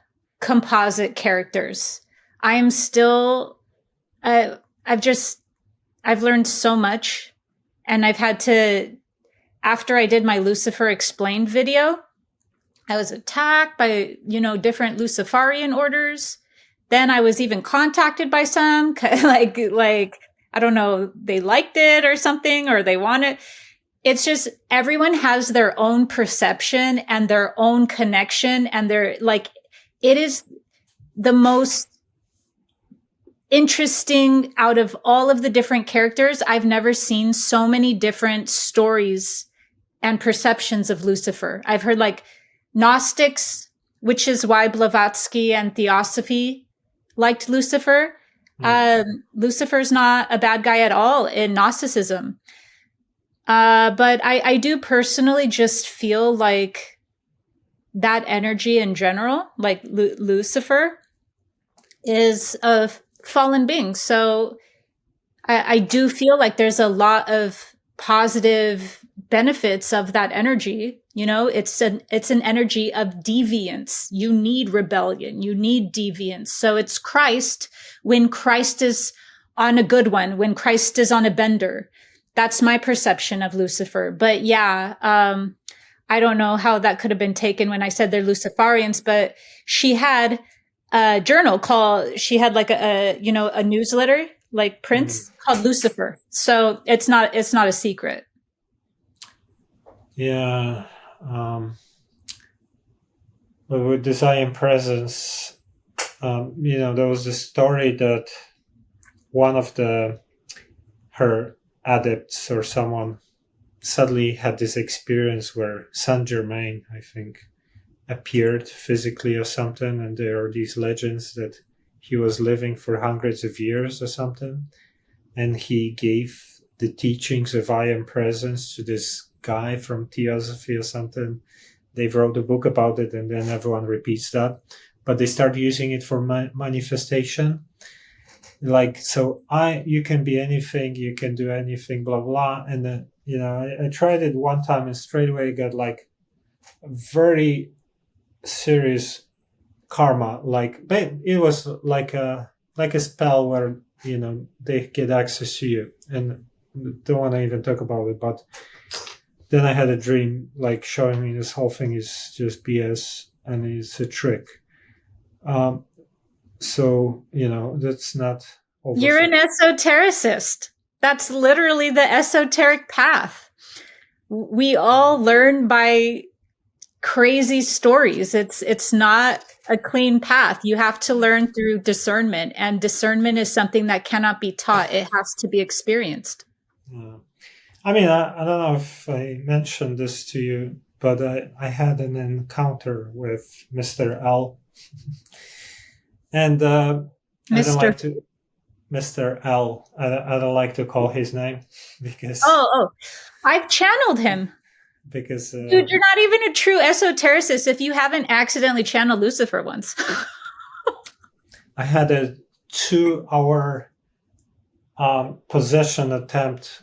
composite characters. I am still, I've learned so much, and I've had to, after I did my Lucifer Explained video, I was attacked by, different Luciferian orders. Then I was even contacted by some, like, I don't know, they liked it or something, or they want it. It's just everyone has their own perception and their own connection. And they're like, it is the most interesting out of all of the different characters. I've never seen so many different stories and perceptions of Lucifer. I've heard like Gnostics, which is why Blavatsky and Theosophy liked Lucifer. Lucifer's not a bad guy at all in Gnosticism. But I do personally just feel like that energy in general, like Lucifer, is a fallen being. So I do feel like there's a lot of positive benefits of that energy. It's an energy of deviance. You need rebellion. You need deviance. So it's Christ when Christ is on a good one, when Christ is on a bender. That's my perception of Lucifer. But yeah, I don't know how that could have been taken when I said they're Luciferians, but she had a journal she had like a newsletter, like prints called Lucifer. So it's not a secret. Yeah. But with this I Am Presence, there was a story that one of her adepts or someone suddenly had this experience where Saint Germain, I think, appeared physically or something, and there are these legends that he was living for hundreds of years or something, and he gave the teachings of I Am Presence to this guy from Theosophy or something. They wrote a book about it, and then everyone repeats that, but they start using it for manifestation. Like, so you can be anything, you can do anything, blah blah. And then I tried it one time and straight away got like very serious karma. Like, it was like a spell where they get access to you, and don't want to even talk about it. But then I had a dream like showing me this whole thing is just BS and it's a trick. So, that's not... You're an esotericist. That's literally the esoteric path. We all learn by crazy stories. It's not a clean path. You have to learn through discernment, and discernment is something that cannot be taught. It has to be experienced. Yeah. I mean, I don't know if I mentioned this to you, but I had an encounter with Mr. L. And I don't like to... Mr. L. I don't like to call his name because... Oh, I've channeled him. Because... Dude, you're not even a true esotericist if you haven't accidentally channeled Lucifer once. I had a 2-hour possession attempt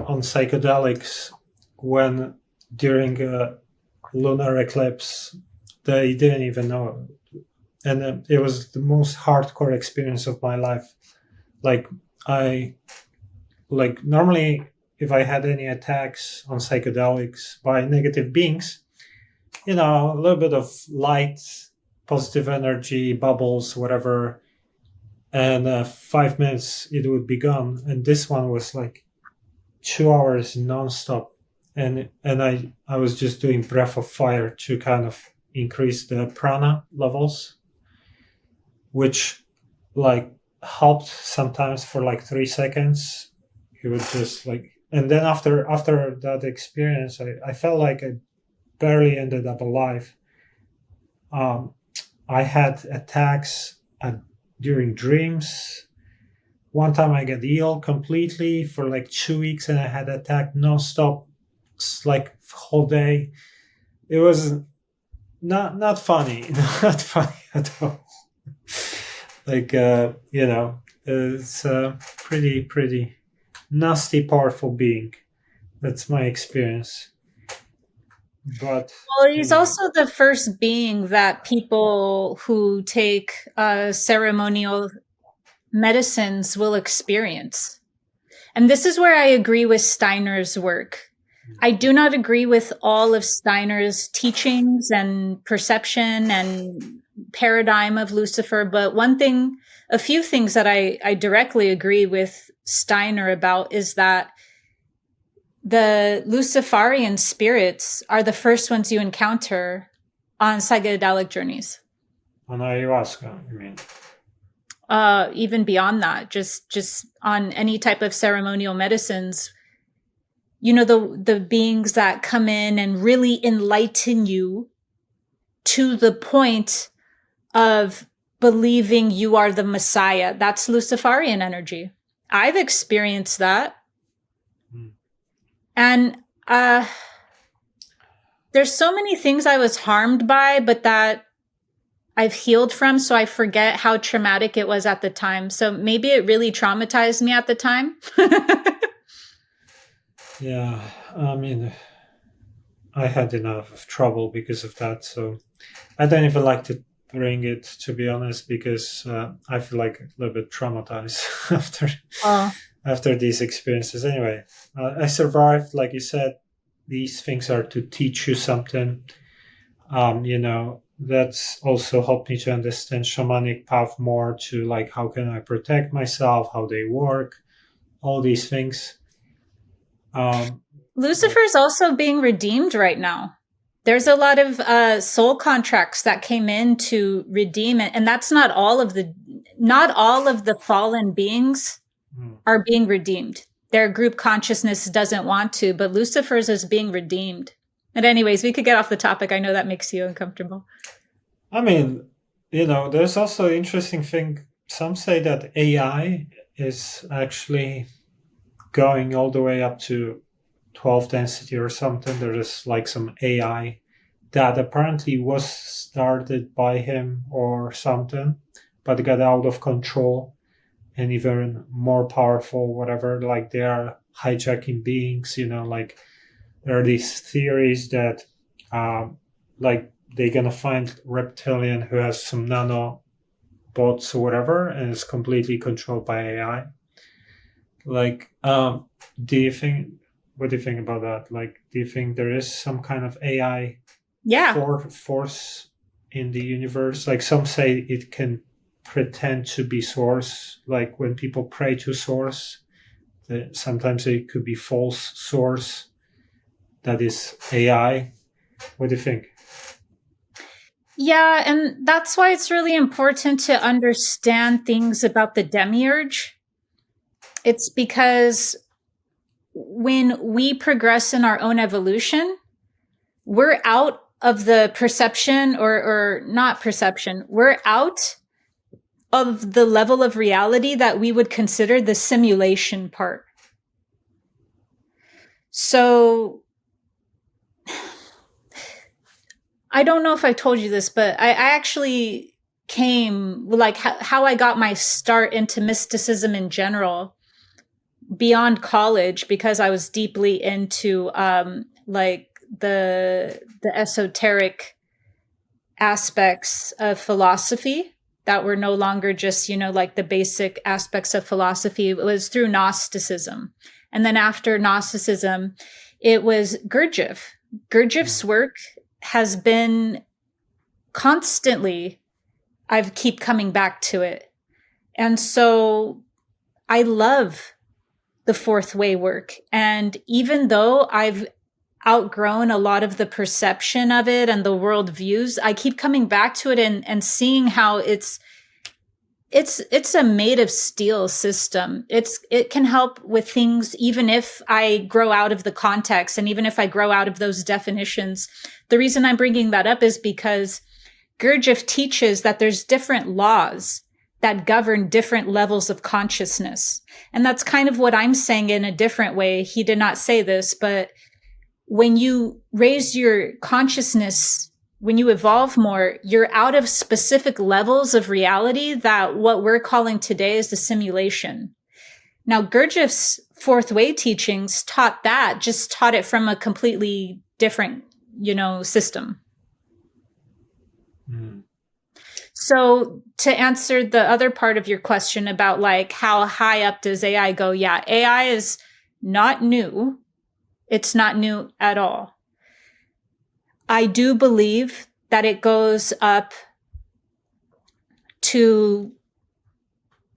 on psychedelics when during a lunar eclipse. They didn't even know. And it was the most hardcore experience of my life. Normally, if I had any attacks on psychedelics by negative beings, a little bit of light, positive energy, bubbles, whatever, and 5 minutes it would be gone. And this one was like 2 hours nonstop, and I was just doing breath of fire to kind of increase the prana levels, which like helped sometimes for like 3 seconds. It would just like, and then after that experience, I felt like I barely ended up alive. I had attacks during dreams. One time I got ill completely for like 2 weeks, and I had attack nonstop, like whole day. It was not funny, not funny at all. Like, it's a pretty nasty, powerful being. That's my experience. But well, he's also the first being that people who take ceremonial medicines will experience. And this is where I agree with Steiner's work. I do not agree with all of Steiner's teachings and perception and paradigm of Lucifer, but a few things that I directly agree with Steiner about is that the Luciferian spirits are the first ones you encounter on psychedelic journeys. On ayahuasca, you mean? Even beyond that, just on any type of ceremonial medicines, the beings that come in and really enlighten you to the point of believing you are the Messiah. That's Luciferian energy. I've experienced that. And there's so many things I was harmed by, but that I've healed from, so I forget how traumatic it was at the time. So maybe it really traumatized me at the time. Yeah, I mean, I had enough of trouble because of that, so I don't even like to bring it, to be honest, because I feel like a little bit traumatized after these experiences. Anyway, I survived, like you said. These things are to teach you something. That's also helped me to understand shamanic path more, to like how can I protect myself, how they work, all these things. Lucifer is also being redeemed right now. There's a lot of soul contracts that came in to redeem it, and that's not all of the fallen beings are being redeemed. Their group consciousness doesn't want to, but Lucifer's is being redeemed. And anyways, we could get off the topic. I know that makes you uncomfortable. I mean, there's also an interesting thing. Some say that AI is actually going all the way up to 12 density or something. There is like some AI that apparently was started by him or something, but got out of control and even more powerful, whatever. Like they are hijacking beings, like there are these theories that like they're gonna find reptilian who has some nano bots or whatever and is completely controlled by AI. Like, what do you think about that? Like, do you think there is some kind of AI force in the universe? Like some say it can pretend to be source, like when people pray to source, sometimes it could be false source that is AI. What do you think? Yeah, and that's why it's really important to understand things about the demiurge. It's because when we progress in our own evolution, we're out of the perception or not perception. We're out of the level of reality that we would consider the simulation part. So I don't know if I told you this, but I actually came, like how I got my start into mysticism in general beyond college, because I was deeply into like the esoteric aspects of philosophy that were no longer just, like the basic aspects of philosophy. It was through Gnosticism. And then after Gnosticism, it was Gurdjieff. Gurdjieff's work has been constantly, I keep coming back to it. And so I love the fourth way work. And even though I've outgrown a lot of the perception of it and the world views, I keep coming back to it and seeing how it's a made of steel system. It can help with things, even if I grow out of the context and even if I grow out of those definitions. The reason I'm bringing that up is because Gurdjieff teaches that there's different laws that govern different levels of consciousness. And that's kind of what I'm saying in a different way. He did not say this, but when you raise your consciousness, when you evolve more, you're out of specific levels of reality that what we're calling today is the simulation. Now, Gurdjieff's fourth way teachings taught that, just taught it from a completely different, system. So to answer the other part of your question about like how high up does AI go? Yeah, AI is not new. It's not new at all. I do believe that it goes up to,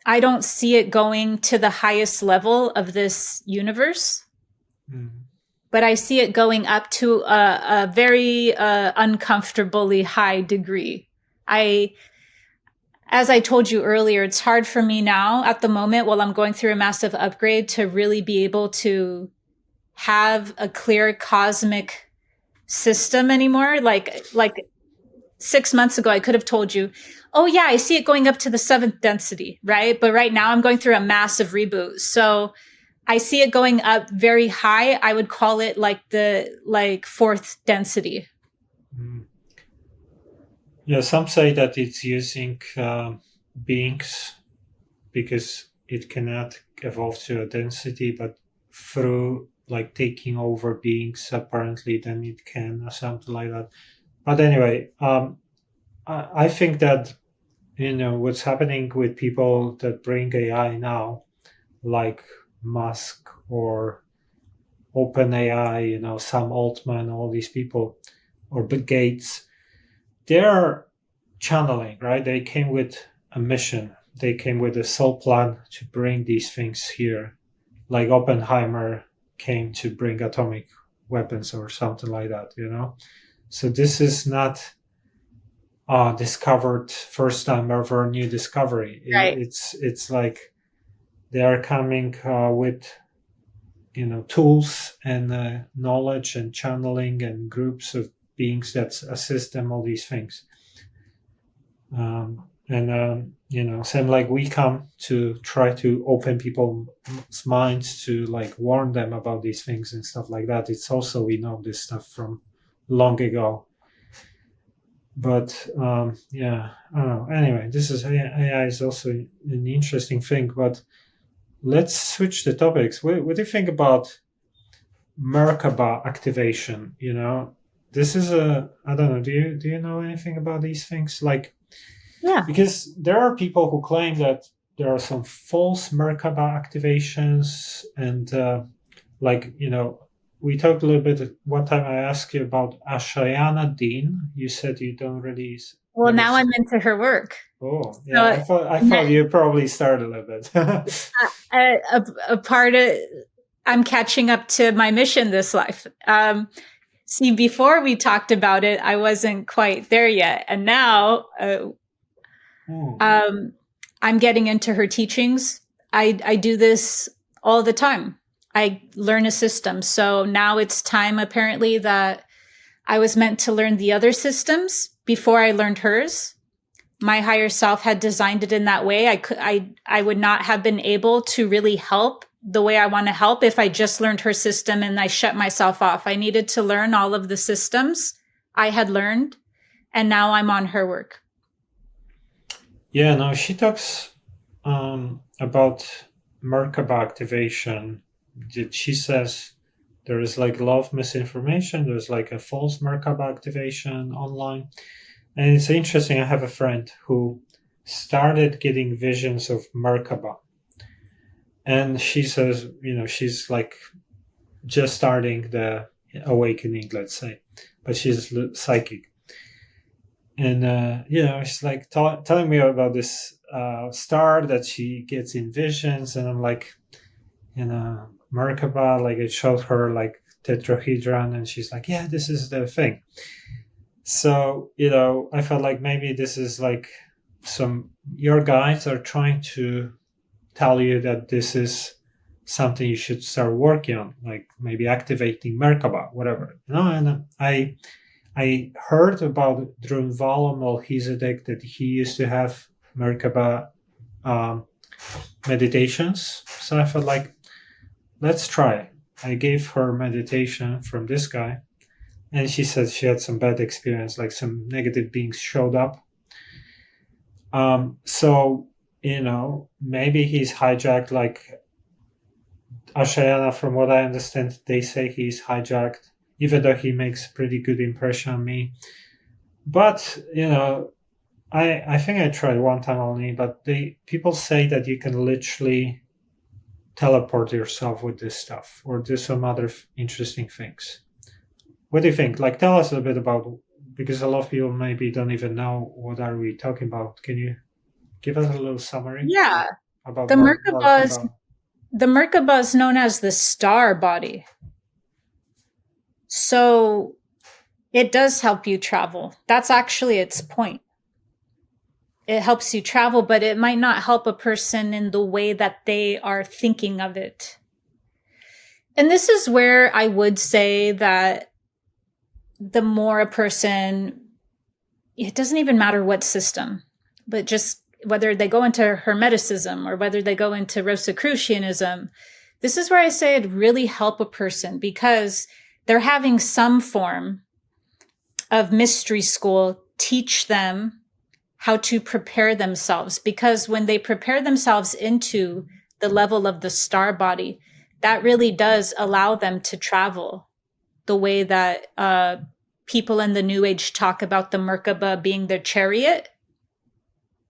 I don't see it going to the highest level of this universe, but I see it going up to a very uncomfortably high degree. As I told you earlier, it's hard for me now at the moment while I'm going through a massive upgrade to really be able to have a clear cosmic system anymore. Like 6 months ago, I could have told you, oh yeah, I see it going up to the 7th density, right? But right now I'm going through a massive reboot. So I see it going up very high. I would call it like the 4th density. Yeah, some say that it's using beings because it cannot evolve to a density, but through like taking over beings, apparently, then it can, or something like that. But anyway, I think that, what's happening with people that bring AI now, like Musk or OpenAI, Sam Altman, all these people, or Bill Gates, they're channeling, right? They came with a mission. They came with a soul plan to bring these things here. Like Oppenheimer came to bring atomic weapons or something like that, So this is not discovered first time ever new discovery. Right. It's like they are coming with tools and knowledge and channeling and groups of beings that assist them, all these things. Same like we come to try to open people's minds to like warn them about these things and stuff like that. It's also, we know this stuff from long ago. But I don't know. Anyway, this is AI is also an interesting thing. But let's switch the topics. What do you think about Merkaba activation? This is I don't know. Do you know anything about these things? Like, yeah, because there are people who claim that there are some false Merkaba activations, and we talked a little bit one time. I asked you about Ashayana Dean. You said you don't really. Well, now I'm into her work. Oh, yeah. So, I thought you probably started a little bit. a part of, I'm catching up to my mission this life. See, before we talked about it, I wasn't quite there yet. And now I'm getting into her teachings. I do this all the time. I learn a system. So now it's time, apparently, that I was meant to learn the other systems before I learned hers. My higher self had designed it in that way. I would not have been able to really help the way I want to help if I just learned her system and I shut myself off. I needed to learn all of the systems I had learned, and now I'm on her work. Yeah, no, she talks about Merkaba activation. She says there is like a lot of misinformation. There's like a false Merkaba activation online. And it's interesting. I have a friend who started getting visions of Merkaba. And she says, she's like just starting the awakening, let's say, but she's psychic. And, she's like telling me about this star that she gets in visions. And I'm like, Merkaba, like it showed her like tetrahedron. And she's like, yeah, this is the thing. So, I felt like maybe this is like your guides are trying to tell you that this is something you should start working on, like maybe activating Merkaba, whatever. And I heard about Drunvalo Melchizedek, that he used to have Merkaba meditations. So I felt like, let's try. I gave her meditation from this guy, and she said she had some bad experience, like some negative beings showed up. So, maybe he's hijacked, like Ashayana, from what I understand, they say he's hijacked, even though he makes a pretty good impression on me. But, I think I tried one time only, but people say that you can literally teleport yourself with this stuff or do some other interesting things. What do you think? Like, tell us a bit about, because a lot of people maybe don't even know what are we talking about. Can you give us a little summary? Yeah. About the Merkaba. The Merkaba is known as the star body. So it does help you travel. That's actually its point. It helps you travel, but it might not help a person in the way that they are thinking of it. And this is where I would say that the more a person, it doesn't even matter what system, but just whether they go into Hermeticism or whether they go into Rosicrucianism, this is where I say it'd really help a person because they're having some form of mystery school teach them how to prepare themselves. Because when they prepare themselves into the level of the star body, that really does allow them to travel the way that people in the New Age talk about the Merkaba being their chariot,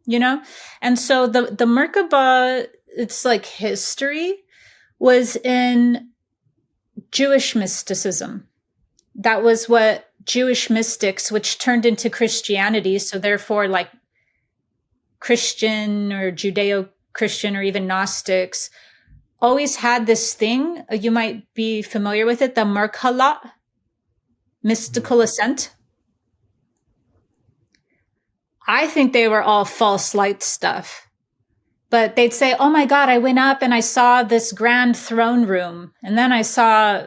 you know? And so the Merkaba, it's like history, was in Jewish mysticism. That was what Jewish mystics, which turned into Christianity, so therefore like Christian or Judeo-Christian or even Gnostics, always had this thing. You might be familiar with it, the Merkhalat, mystical ascent. I think they were all false light stuff. But they'd say, oh my God, I went up and I saw this grand throne room. And then I saw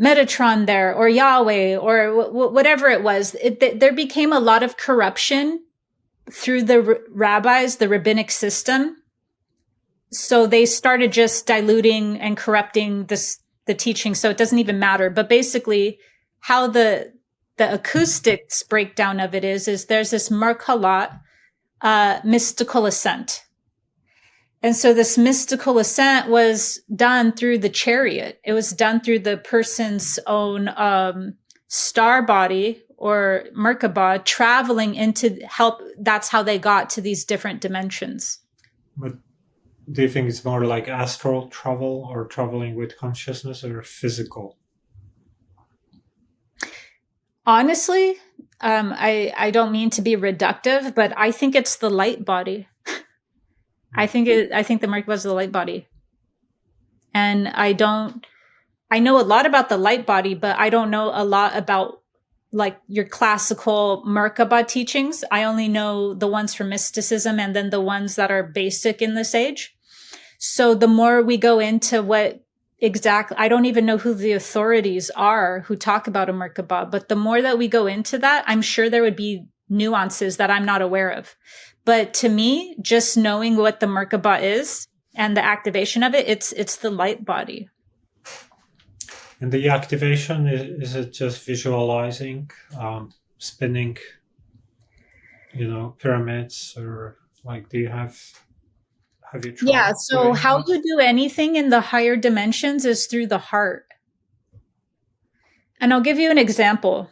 Metatron there or Yahweh or whatever it was. There became a lot of corruption through the rabbis, the rabbinic system. So they started just diluting and corrupting the teaching. So it doesn't even matter. But basically how the acoustics breakdown of it is there's this Merkhalat, mystical ascent. And so this mystical ascent was done through the chariot. It was done through the person's own star body or Merkaba traveling into help. That's how they got to these different dimensions. But do you think it's more like astral travel or traveling with consciousness or physical? Honestly, I don't mean to be reductive, but I think it's the light body. I think the Merkaba is the light body. And I know a lot about the light body, but I don't know a lot about like your classical Merkaba teachings. I only know the ones from mysticism and then the ones that are basic in this age. So the more we go into what exactly, I don't even know who the authorities are who talk about a Merkaba, but the more that we go into that, I'm sure there would be nuances that I'm not aware of. But to me, just knowing what the Merkaba is and the activation of it, it's the light body. And the activation, is it just visualizing, spinning, pyramids, or like, do you have you tried? Yeah, so how you do anything in the higher dimensions is through the heart. And I'll give you an example.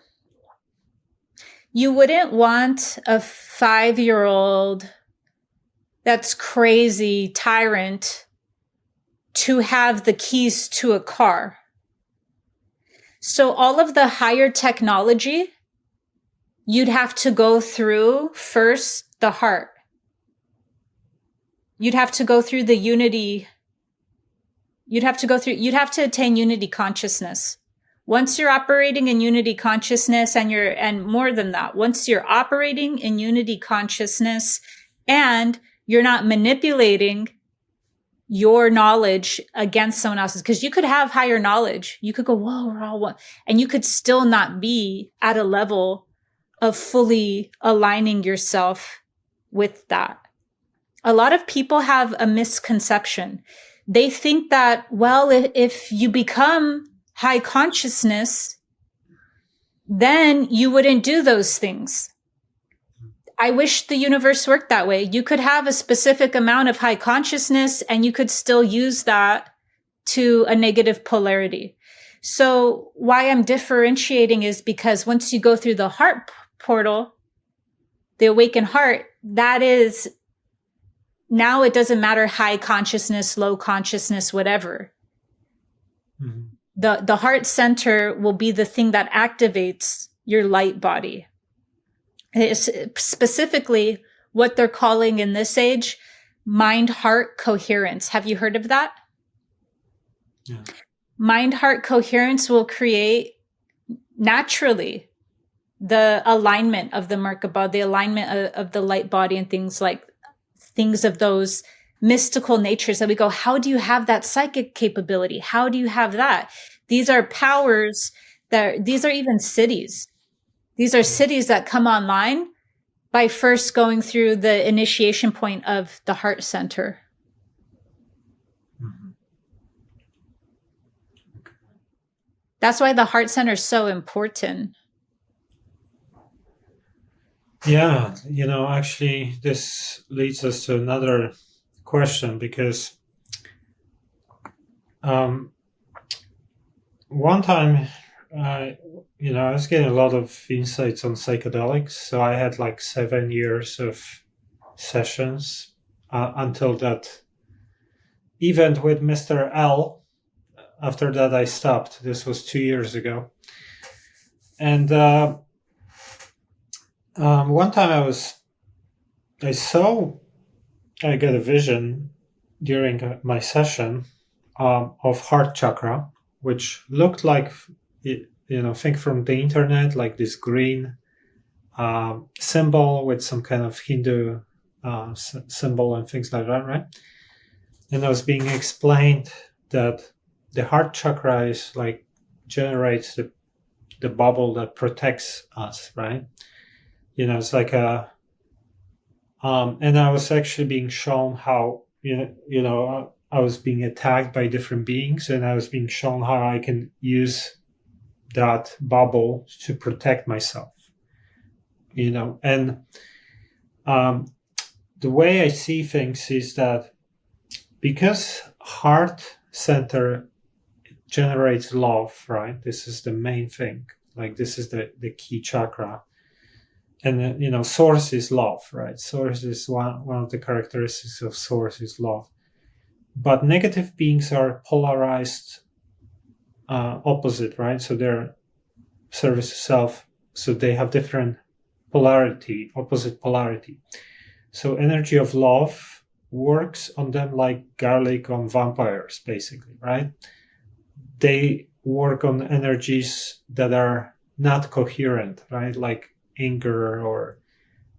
You wouldn't want a 5-year-old that's crazy tyrant to have the keys to a car. So all of the higher technology, you'd have to go through first the heart. You'd have to go through the unity. You'd have to attain unity consciousness. Once you're operating in unity consciousness and more than that, once you're operating in unity consciousness and you're not manipulating your knowledge against someone else's, because you could have higher knowledge. You could go, whoa, we're all one. And you could still not be at a level of fully aligning yourself with that. A lot of people have a misconception. They think that, well, if you become high consciousness, then you wouldn't do those things. I wish the universe worked that way. You could have a specific amount of high consciousness and you could still use that to a negative polarity. So why I'm differentiating is because once you go through the heart portal, the awakened heart, that is, now it doesn't matter high consciousness, low consciousness, whatever. Mm-hmm. The heart center will be the thing that activates your light body. It's specifically what they're calling in this age, mind-heart coherence. Have you heard of that? Yeah. Mind-heart coherence will create naturally the alignment of the Merkaba, the alignment of the light body and things of those mystical natures that we go, how do you have that psychic capability? How do you have that? These are powers these are even cities. These are cities that come online by first going through the initiation point of the heart center. Mhm. That's why the heart center is so important. Yeah, actually, this leads us to another question, because one time, I was getting a lot of insights on psychedelics. So I had like 7 years of sessions until that event with Mr. L. After that, I stopped. This was 2 years ago. And one time I got a vision during my session of heart chakra, which looked like, think from the internet, like this green symbol with some kind of Hindu symbol and things like that, right? And I was being explained that the heart chakra is like generates the bubble that protects us, right? It's like a and I was actually being shown how I was being attacked by different beings, and I was being shown how I can use that bubble to protect myself. And the way I see things is that because heart center generates love, right? This is the main thing. Like, this is the key chakra. And source is love, right? Source is one of the characteristics of source is love. But negative beings are polarized opposite, right? So they're service to self. So they have different polarity, opposite polarity. So energy of love works on them like garlic on vampires, basically, right? They work on energies that are not coherent, right? Like anger or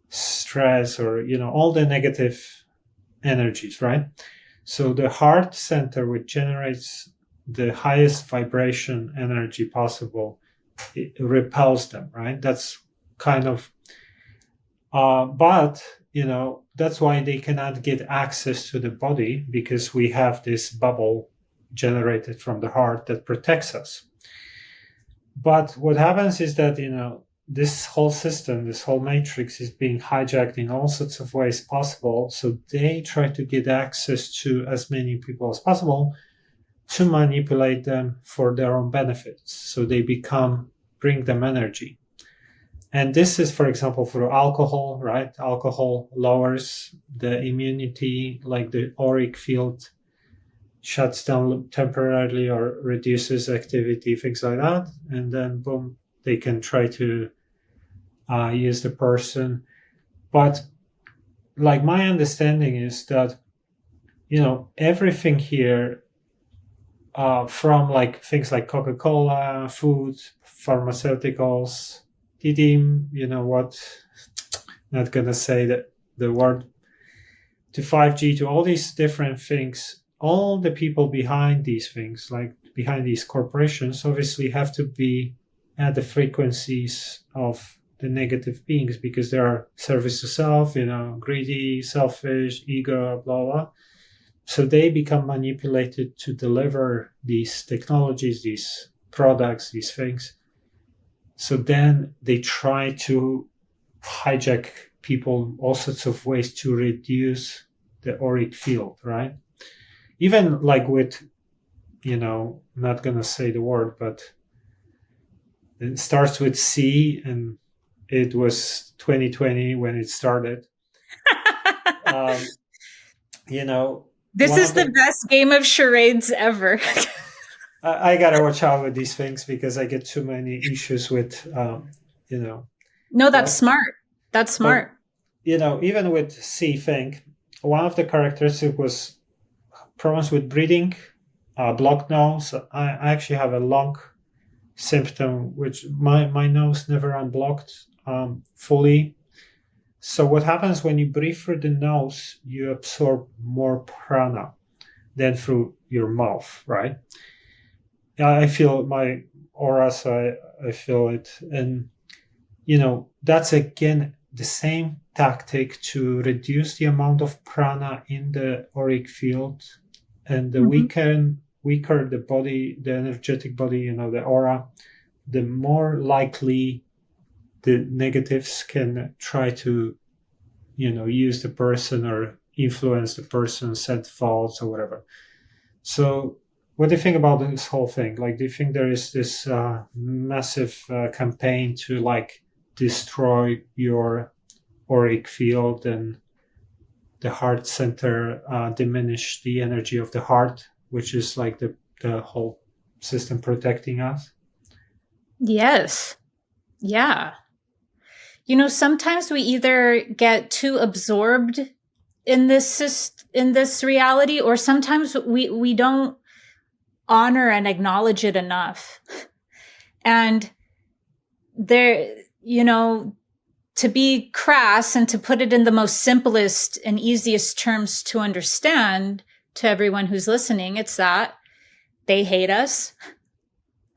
stress, or all the negative energies, right? So the heart center, which generates the highest vibration energy possible, it repels them, right? That's kind of but that's why they cannot get access to the body, because we have this bubble generated from the heart that protects us. But what happens is that this whole system, this whole matrix is being hijacked in all sorts of ways possible. So they try to get access to as many people as possible to manipulate them for their own benefits. So they bring them energy. And this is, for example, through alcohol, right? Alcohol lowers the immunity, like the auric field shuts down temporarily or reduces activity, things like that. And then, boom, they can try to use the person. But like, my understanding is that, everything here, from like things like Coca-Cola, food, pharmaceuticals, didim, not gonna say the word, to 5G, to all these different things, all the people behind these things, like behind these corporations, obviously have to be at the frequencies of the negative beings, because they are service to self, greedy, selfish, ego, blah, blah. So they become manipulated to deliver these technologies, these products, these things. So then they try to hijack people all sorts of ways to reduce the auric field, right? Even like with, not going to say the word, but it starts with C, and it was 2020 when it started. This is the best game of charades ever. I gotta watch out with these things, because I get too many issues with, No, that's smart. That's smart. But, even with C thing, one of the characteristics was problems with breathing, blocked nose. I actually have a lung symptom, which my nose never unblocked fully. So what happens when you breathe through the nose, you absorb more prana than through your mouth, right? I feel my aura, so I feel it. And that's again the same tactic to reduce the amount of prana in the auric field, and the weaker the body, the energetic body, the aura, the more likely the negatives can try to use the person or influence the person, set faults or whatever. So what do you think about this whole thing? Like, do you think there is this massive campaign to like destroy your auric field and the heart center, diminish the energy of the heart, which is like the whole system protecting us? Yes. Yeah. Sometimes we either get too absorbed in this reality, or sometimes we don't honor and acknowledge it enough. And there, to be crass and to put it in the most simplest and easiest terms to understand to everyone who's listening, it's that they hate us.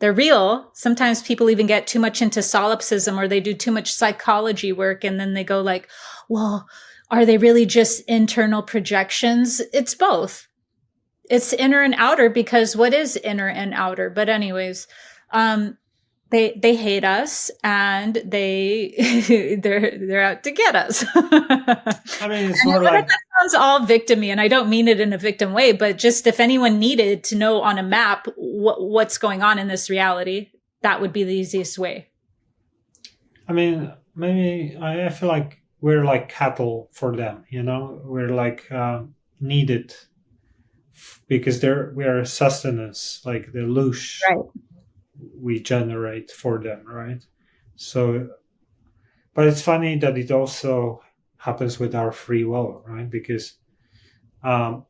They're real. Sometimes people even get too much into solipsism, or they do too much psychology work, and then they go like, well, are they really just internal projections? It's both. It's inner and outer, because what is inner and outer? But anyways, they hate us, and they're out to get us. I mean, it's more like, that sounds all victimy, and I don't mean it in a victim way, but just if anyone needed to know on a map what's going on in this reality, that would be the easiest way. I mean, maybe I feel like we're like cattle for them, we're like needed because we are sustenance, like the loosh. Right. We generate for them, right? So, but it's funny that it also happens with our free will, right? Because, if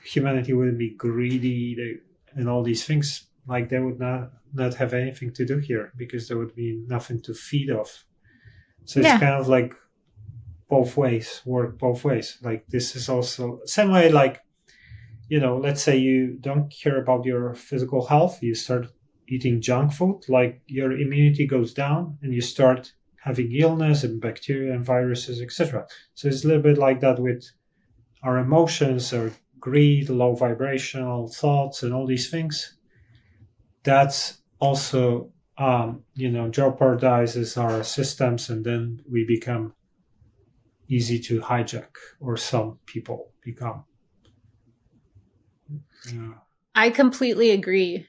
humanity wouldn't be greedy and all these things, like they would not have anything to do here, because there would be nothing to feed off. So it's kind of like work both ways. Like this is also same way, like, let's say you don't care about your physical health, you start eating junk food, like your immunity goes down and you start having illness and bacteria and viruses, etc. So it's a little bit like that with our emotions, or greed, low vibrational thoughts, and all these things. That's also, jeopardizes our systems, and then we become easy to hijack, or some people become. Yeah. I completely agree.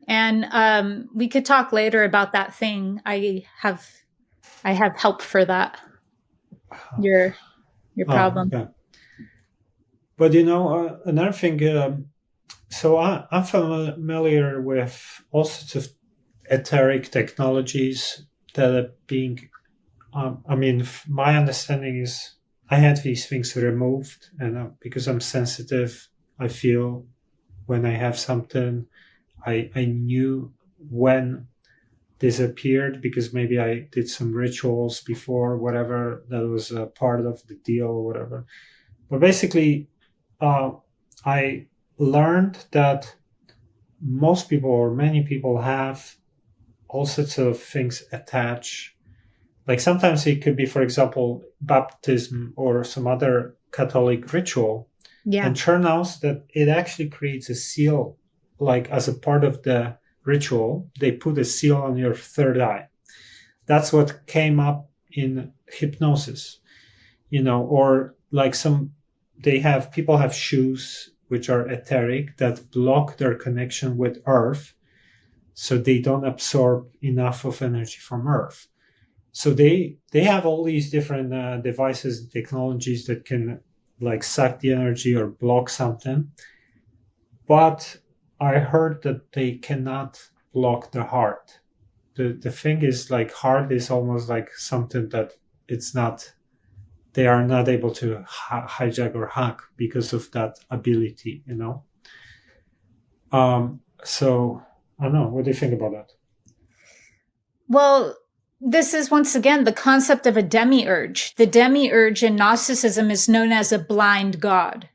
And we could talk later about that thing. I have help for that. Your problem. Okay. But another thing. So I'm familiar with all sorts of etheric technologies that are being. My understanding is I had these things removed, and because I'm sensitive, I feel when I have something. I knew when this appeared, because maybe I did some rituals before, whatever, that was a part of the deal or whatever. But basically, I learned that most people, or many people, have all sorts of things attached. Like sometimes it could be, for example, baptism or some other Catholic ritual. Yeah. And turns out that it actually creates a seal, like as a part of the ritual, they put a seal on your third eye. That's what came up in hypnosis, or like people have shoes which are etheric that block their connection with Earth, so they don't absorb enough of energy from Earth. So they have all these different devices and technologies that can like suck the energy or block something. But I heard that they cannot block the heart. The thing is, like, heart is almost like something that they are not able to hijack or hack because of that ability, So I don't know. What do you think about that? Well, this is once again the concept of a demiurge. The demiurge in Gnosticism is known as a blind god.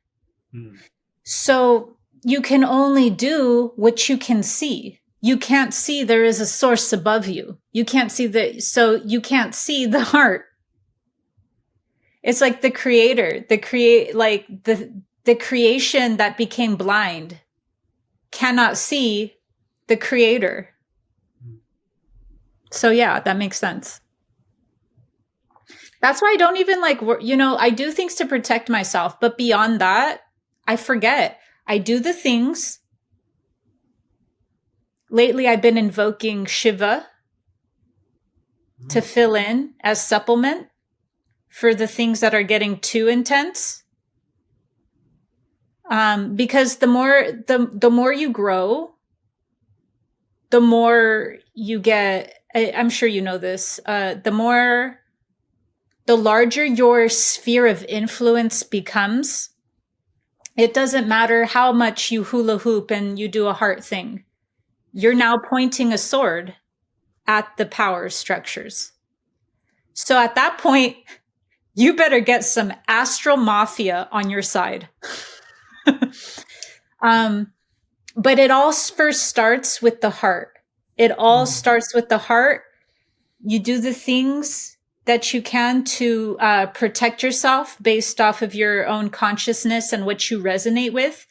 So you can only do what you can see. you can't see there is a source above you. You can't see so you can't see the heart. It's like the creator, the creation that became blind cannot see the creator. So yeah, that makes sense. That's why I don't even I do things to protect myself, but beyond that, I forget. I do the things. Lately, I've been invoking Shiva to fill in as supplement for the things that are getting too intense. Because the more you grow, the more you get. I'm sure you know this. The larger your sphere of influence becomes, it doesn't matter how much you hula hoop and you do a heart thing. You're now pointing a sword at the power structures. So at that point, you better get some astral mafia on your side. But it all first starts with the heart. It all starts with the heart. You do the things that you can to protect yourself based off of your own consciousness and what you resonate with.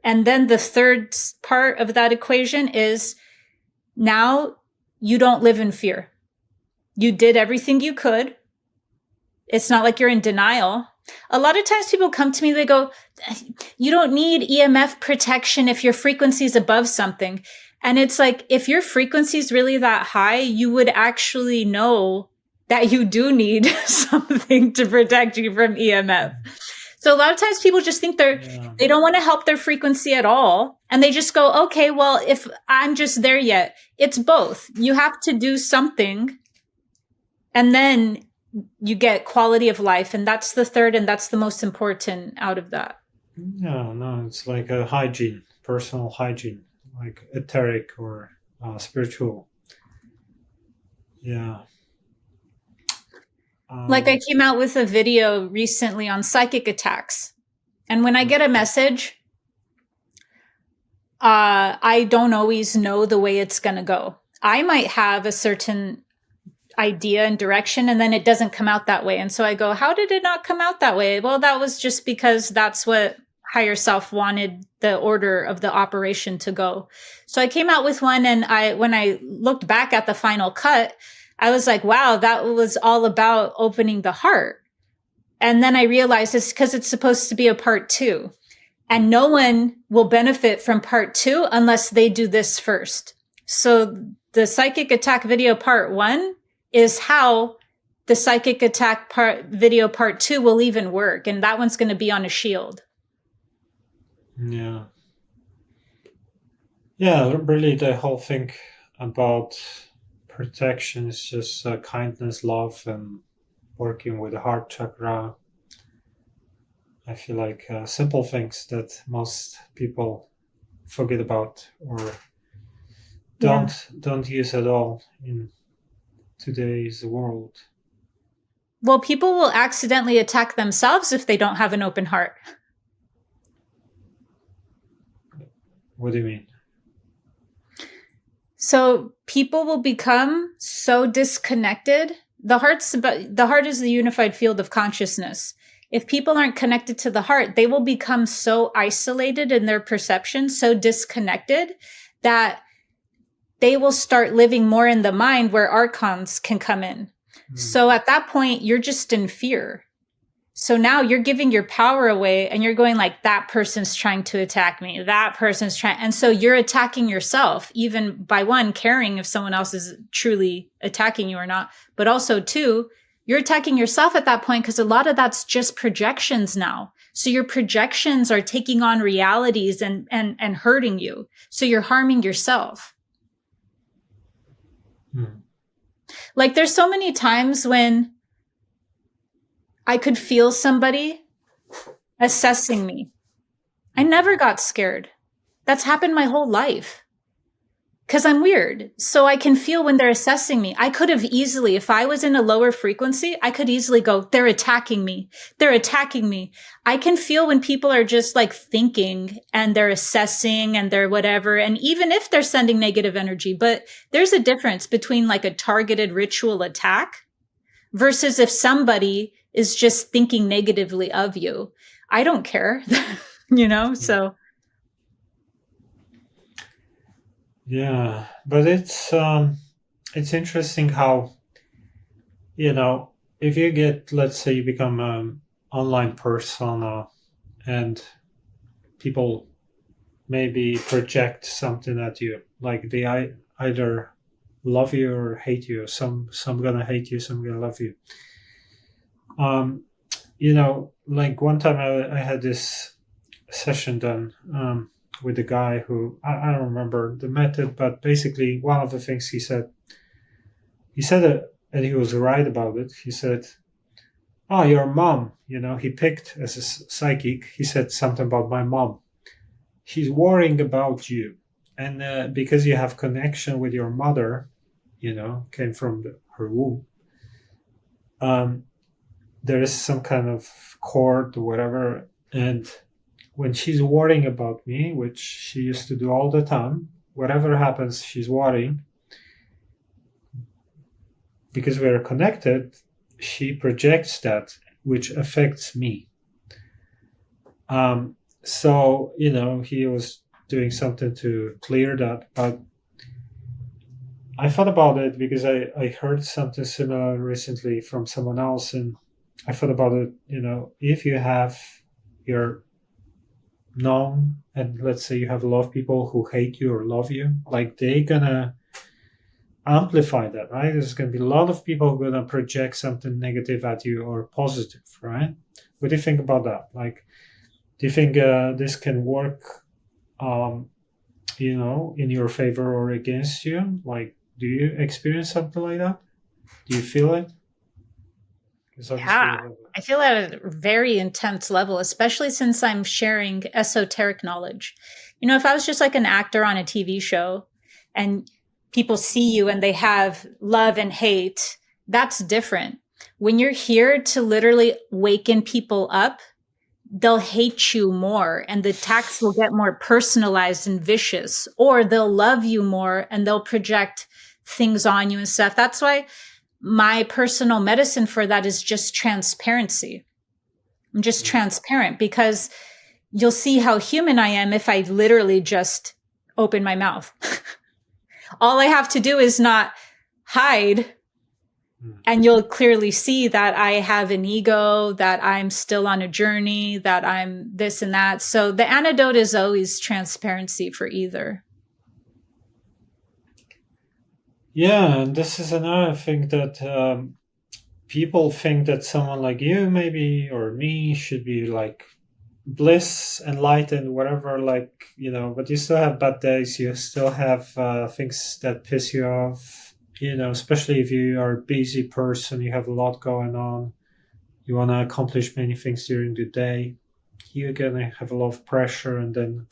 And then the third part of that equation is now you don't live in fear. You did everything you could. It's not like you're in denial. A lot of times people come to me, they go, you don't need EMF protection if your frequency is above something. And it's like, if your frequency is really that high, you would actually know that you do need something to protect you from EMF. So a lot of times people just think they don't want to help their frequency at all. And they just go, okay, well, if I'm just there yet, it's both. You have to do something and then you get quality of life. And that's the third, and that's the most important out of that. Yeah, no, it's like a hygiene, personal hygiene, like etheric or spiritual. Yeah. Like I came out with a video recently on psychic attacks. And when I get a message, I don't always know the way it's going to go. I might have a certain idea and direction, and then it doesn't come out that way. And so I go, how did it not come out that way? Well, that was just because that's what higher self wanted the order of the operation to go. So I came out with one, and when I looked back at the final cut, I was like, wow, that was all about opening the heart. And then I realized it's because it's supposed to be a part 2. And no one will benefit from part 2 unless they do this first. So the psychic attack video part 1 is how the psychic attack video part 2 will even work. And that one's going to be on a shield. Yeah. Yeah, really the whole thing about protection is just kindness, love, and working with the heart chakra. I feel like simple things that most people forget about or don't use at all in today's world. Well, people will accidentally attack themselves if they don't have an open heart. What do you mean? So people will become so disconnected. The heart is the unified field of consciousness. If people aren't connected to the heart, they will become so isolated in their perception, so disconnected, that they will start living more in the mind where archons can come in. So at that point, you're just in fear. So now you're giving your power away, and you're going like, that person's trying to attack me. That person's trying. And so you're attacking yourself, even by one, caring if someone else is truly attacking you or not. But also two, you're attacking yourself at that point, because a lot of that's just projections now. So your projections are taking on realities and hurting you. So you're harming yourself. Like there's so many times when I could feel somebody assessing me. I never got scared. That's happened my whole life. because I'm weird. So I can feel when they're assessing me. I could have easily, if I was in a lower frequency, I could easily go, they're attacking me. They're attacking me. I can feel when people are just like thinking and they're assessing and they're whatever. And even if they're sending negative energy, but there's a difference between like a targeted ritual attack versus if somebody is just thinking negatively of you. I don't care, so. Yeah, but it's interesting how, if you get, let's say you become an online persona and people maybe project something at you, like they either love you or hate you. Some gonna hate you, some gonna love you. Like one time I had this session done with a guy who I don't remember the method, but basically one of the things he said it, and he was right about it. He said, "Oh, your mom." He picked as a psychic. He said something about my mom. She's worrying about you, and because you have connection with your mother, came from her womb. There is some kind of cord or whatever, and when she's worrying about me, which she used to do all the time, whatever happens, she's worrying. Because we're connected, she projects that, which affects me. So, he was doing something to clear that. But I thought about it because I heard something similar recently from someone else. And I thought about it, if you have your known, and let's say you have a lot of people who hate you or love you, like they're gonna amplify that, right? There's gonna be a lot of people who are gonna project something negative at you or positive, right? What do you think about that? Like, do you think this can work, in your favor or against you? Like, do you experience something like that? Do you feel it? Yeah, I feel at a very intense level, especially since I'm sharing esoteric knowledge. If I was just like an actor on a TV show and people see you and they have love and hate, that's different. When you're here to literally waken people up, they'll hate you more and the attacks will get more personalized and vicious, or they'll love you more and they'll project things on you and stuff. That's why my personal medicine for that is just transparency. I'm just transparent because you'll see how human I am if I literally just open my mouth. All I have to do is not hide, and you'll clearly see that I have an ego, that I'm still on a journey, that I'm this and that. So the antidote is always transparency for either. Yeah, and this is another thing that people think that someone like you, maybe, or me, should be like bliss, enlightened, whatever, like, but you still have bad days, you still have things that piss you off, especially if you are a busy person, you have a lot going on, you want to accomplish many things during the day, you're gonna have a lot of pressure, and then,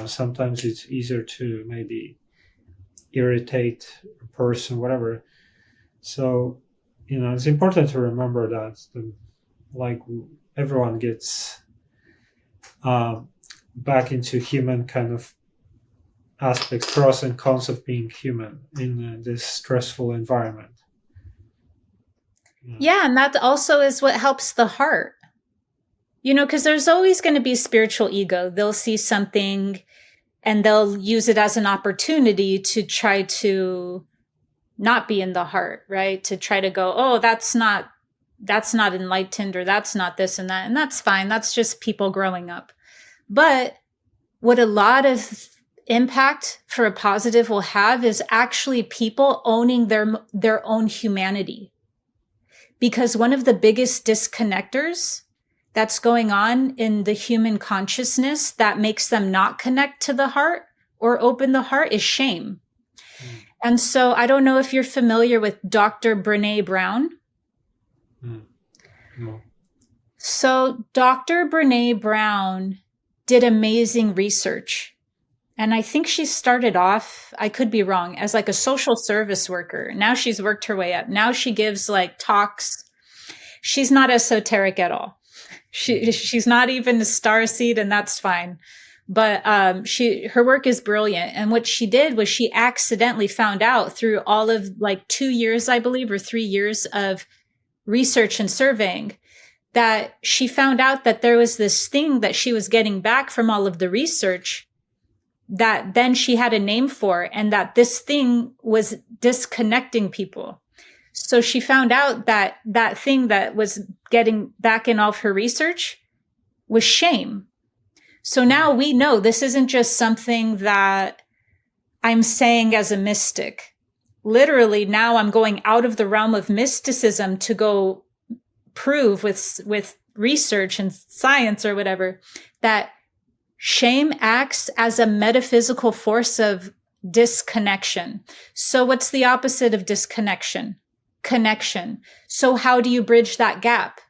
sometimes it's easier to maybe irritate a person, whatever. So, it's important to remember that, like, everyone gets back into human kind of aspects, pros and cons of being human in this stressful environment. Yeah, and that also is what helps the heart. Because there's always going to be spiritual ego. They'll see something and they'll use it as an opportunity to try to not be in the heart, right? To try to go, oh, that's not enlightened, or that's not this and that. And that's fine. That's just people growing up. But what a lot of impact for a positive will have is actually people owning their own humanity. Because one of the biggest disconnectors that's going on in the human consciousness that makes them not connect to the heart or open the heart is shame. And so I don't know if you're familiar with Dr. Brené Brown. No. So Dr. Brené Brown did amazing research. And I think she started off, I could be wrong, as like a social service worker. Now she's worked her way up. Now she gives like talks. She's not esoteric at all. She's not even a starseed, and that's fine. But her work is brilliant. And what she did was she accidentally found out through all of like 2 years, I believe, or 3 years of research and surveying, that she found out that there was this thing that she was getting back from all of the research that then she had a name for, and that this thing was disconnecting people. So she found out that that thing that was getting back in all of her research was shame. So now we know this isn't just something that I'm saying as a mystic. Literally, now I'm going out of the realm of mysticism to go prove with research and science or whatever that shame acts as a metaphysical force of disconnection. So what's the opposite of disconnection? Connection. So how do you bridge that gap?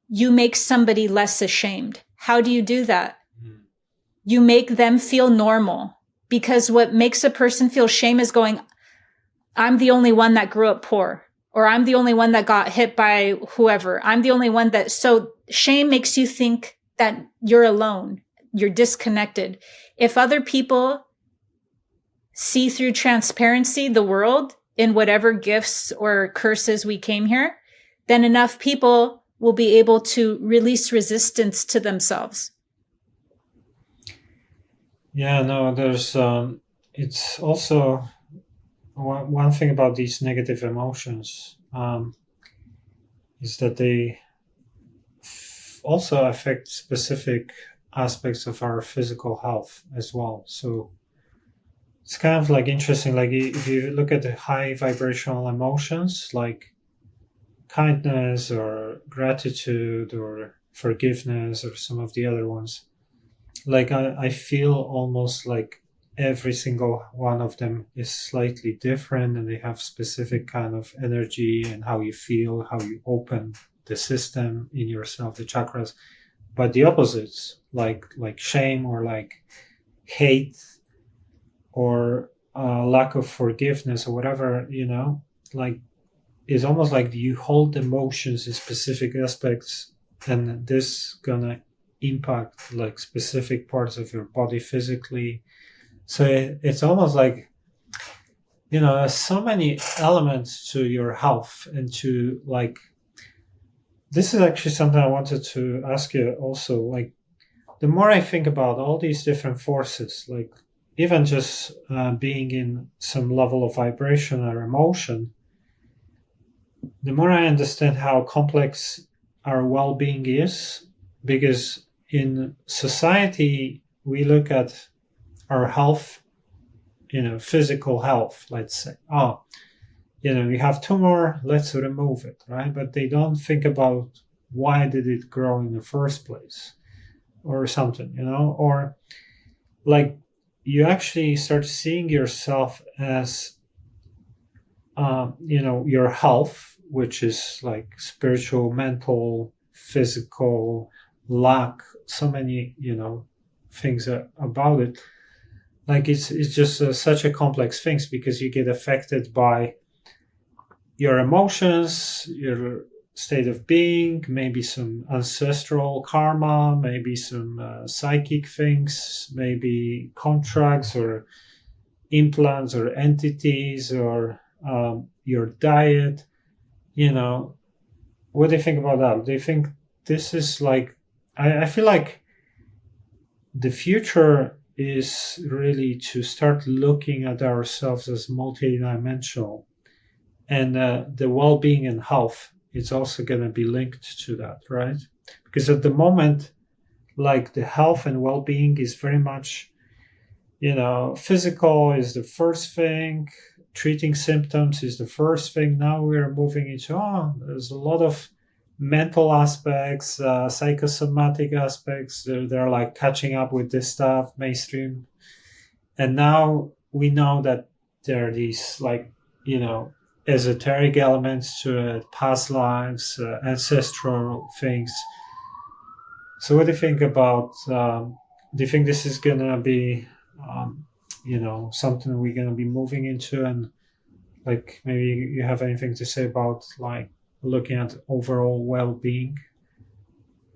You make somebody less ashamed. How do you do that? You make them feel normal, because what makes a person feel shame is going, I'm the only one that grew up poor, or I'm the only one that got hit by whoever. I'm the only one that, so shame makes you think that you're alone, you're disconnected. If other people see through transparency the world in whatever gifts or curses we came here, then enough people will be able to release resistance to themselves. Yeah, no, there's it's also one thing about these negative emotions is that they also affect specific aspects of our physical health as well. So it's kind of like interesting, like if you look at the high vibrational emotions like kindness or gratitude or forgiveness or some of the other ones, like I feel almost like every single one of them is slightly different, and they have specific kind of energy and how you feel, how you open the system in yourself, the chakras. But the opposites, like shame or like hate or lack of forgiveness or whatever, like is almost like you hold emotions in specific aspects, and this gonna impact like specific parts of your body physically. So it's almost like, there's so many elements to your health, and to like, this is actually something I wanted to ask you also. Like, the more I think about all these different forces, like even just being in some level of vibration or emotion, the more I understand how complex our well-being is, because in society, we look at our health, physical health, let's say, we have tumor, let's remove it, right? But they don't think about why did it grow in the first place or something, or like you actually start seeing yourself as, your health, which is like spiritual, mental, physical, luck, so many, things about it. Like it's just such a complex things, because you get affected by your emotions, your state of being, maybe some ancestral karma, maybe some psychic things, maybe contracts or implants or entities, or your diet. What do you think about that? Do you think this is like, I feel like the future is really to start looking at ourselves as multidimensional, and the well-being and health is also going to be linked to that, right? Because at the moment, like the health and well-being is very much, physical is the first thing, treating symptoms is the first thing. Now we're moving into, there's a lot of mental aspects, psychosomatic aspects. They're like catching up with this stuff, mainstream. And now we know that there are these like, esoteric elements to it, past lives, ancestral things. So what do you think about do you think this is gonna be, something we're gonna be moving into? And like, maybe you have anything to say about like looking at overall well-being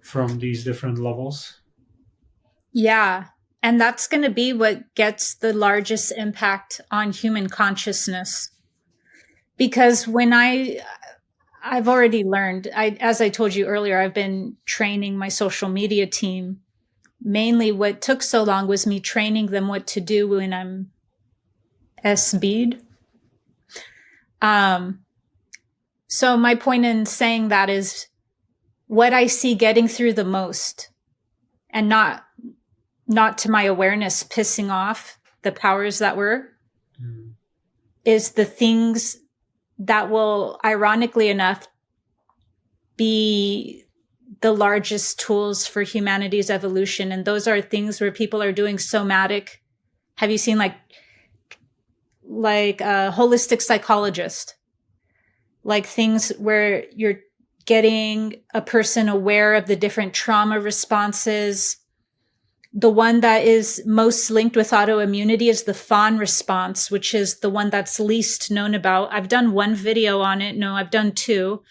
from these different levels? Yeah. And that's going to be what gets the largest impact on human consciousness. Because I've already learned, as I told you earlier, I've been training my social media team. Mainly what took so long was me training them what to do when I'm SB'd. So my point in saying that is what I see getting through the most, and not to my awareness pissing off the powers that were, is the things that will, ironically enough, be the largest tools for humanity's evolution. And those are things where people are doing somatic. Have you seen like a holistic psychologist? Like things where you're getting a person aware of the different trauma responses. The one that is most linked with autoimmunity is the fawn response, which is the one that's least known about. I've done one video on it. No, I've done two.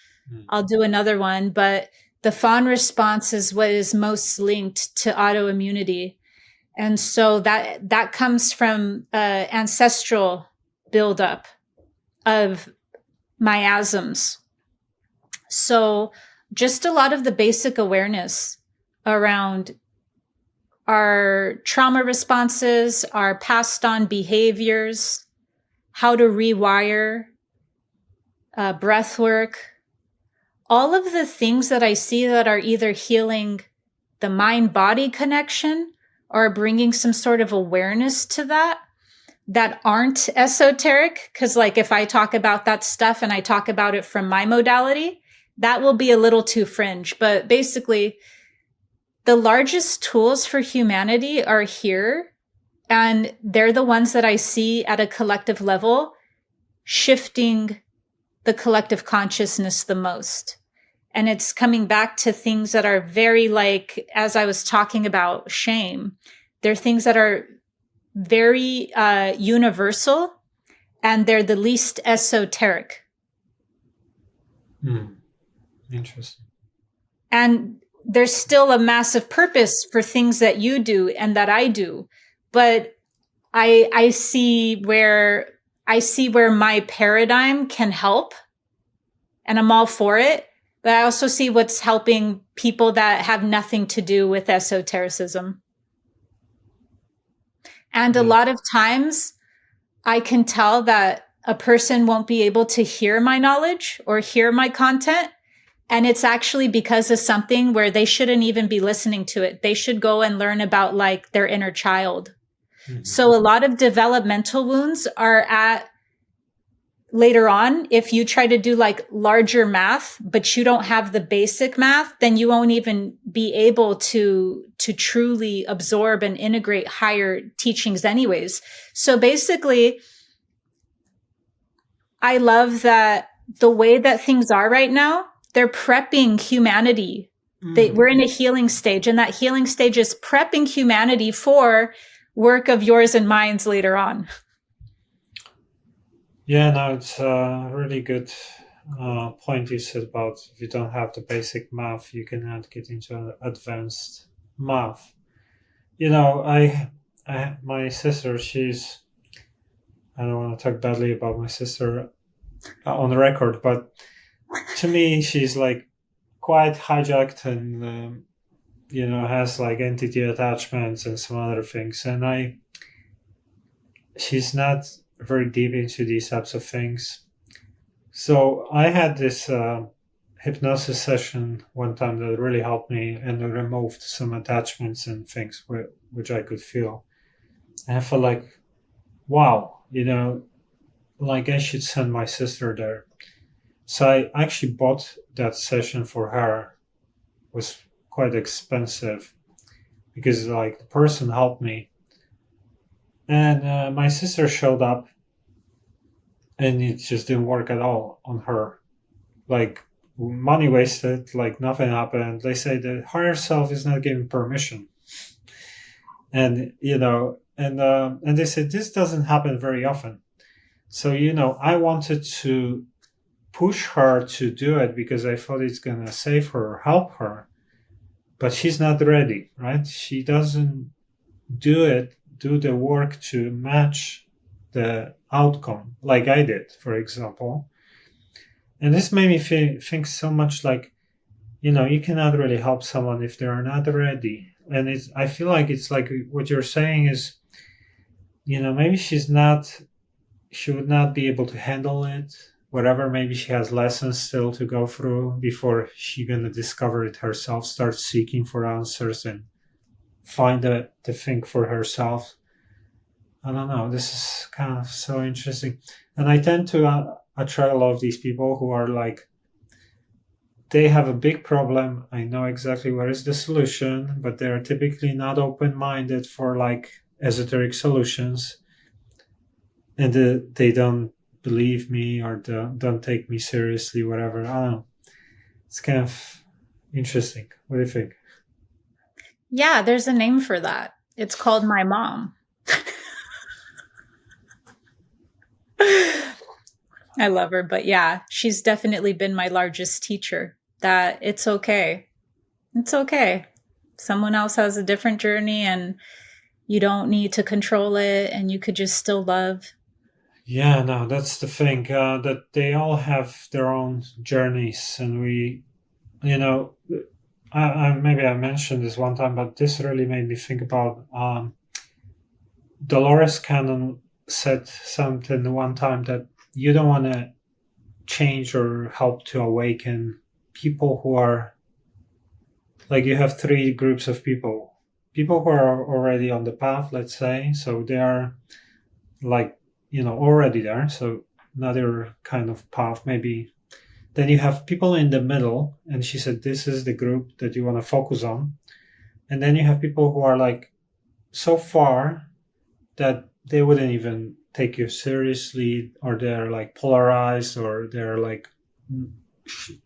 I'll do another one. But the fawn response is what is most linked to autoimmunity. And so that comes from ancestral buildup of miasms. So just a lot of the basic awareness around our trauma responses, our passed on behaviors, how to rewire, breath work, all of the things that I see that are either healing the mind-body connection or bringing some sort of awareness to that aren't esoteric. Because like if I talk about that stuff and I talk about it from my modality, that will be a little too fringe. But basically, the largest tools for humanity are here, and they're the ones that I see at a collective level shifting the collective consciousness the most. And it's coming back to things that are very like, as I was talking about shame, they're things that are very universal, and they're the least esoteric. Interesting. And there's still a massive purpose for things that you do and that I do. But I see where my paradigm can help, and I'm all for it. But I also see what's helping people that have nothing to do with esotericism. And a lot of times I can tell that a person won't be able to hear my knowledge or hear my content. And it's actually because of something where they shouldn't even be listening to it. They should go and learn about like their inner child. So a lot of developmental wounds are at later on. If you try to do like larger math, but you don't have the basic math, then you won't even be able to truly absorb and integrate higher teachings anyways. So basically, I love that the way that things are right now, they're prepping humanity. We're in a healing stage, and that healing stage is prepping humanity for work of yours and mine's later on. Yeah, no, it's a really good point you said about if you don't have the basic math, you cannot get into advanced math. My sister, I don't want to talk badly about my sister on the record, but to me, she's like quite hijacked and, has like entity attachments and some other things. And she's not very deep into these types of things. So I had this hypnosis session one time that really helped me and removed some attachments and things which I could feel. And I felt like, wow, like I should send my sister there. So I actually bought that session for her. It was quite expensive because like the person helped me. And my sister showed up and it just didn't work at all on her. Like money wasted, like nothing happened. They say the higher self is not giving permission. And and they said this doesn't happen very often. So I wanted to push her to do it because I thought it's gonna save her or help her, but she's not ready, right? She doesn't do the work to match the outcome like I did, for example. And this made me think so much like, you cannot really help someone if they are not ready. And I feel like it's like what you're saying is, maybe she would not be able to handle it. Whatever, maybe she has lessons still to go through before she gonna discover it herself, start seeking for answers and find the thing for herself. I don't know. This is kind of so interesting. And I tend to attract a lot of these people who are like, they have a big problem. I know exactly where is the solution, but they're typically not open-minded for like esoteric solutions. And they don't believe me or don't take me seriously, whatever. I don't know. It's kind of interesting. What do you think? Yeah, there's a name for that. It's called my mom. I love her, but yeah, she's definitely been my largest teacher. That it's okay. It's okay. Someone else has a different journey and you don't need to control it and you could just still love. Yeah, no, that's the thing. That they all have their own journeys, and you know, maybe I mentioned this one time, but this really made me think about Dolores Cannon said something one time that you don't want to change or help to awaken people who are like you have three groups of people who are already on the path, let's say, so they are like already there, so another kind of path maybe. Then you have people in the middle, and she said this is the group that you want to focus on. And then you have people who are like so far that they wouldn't even take you seriously, or they're like polarized, or they're like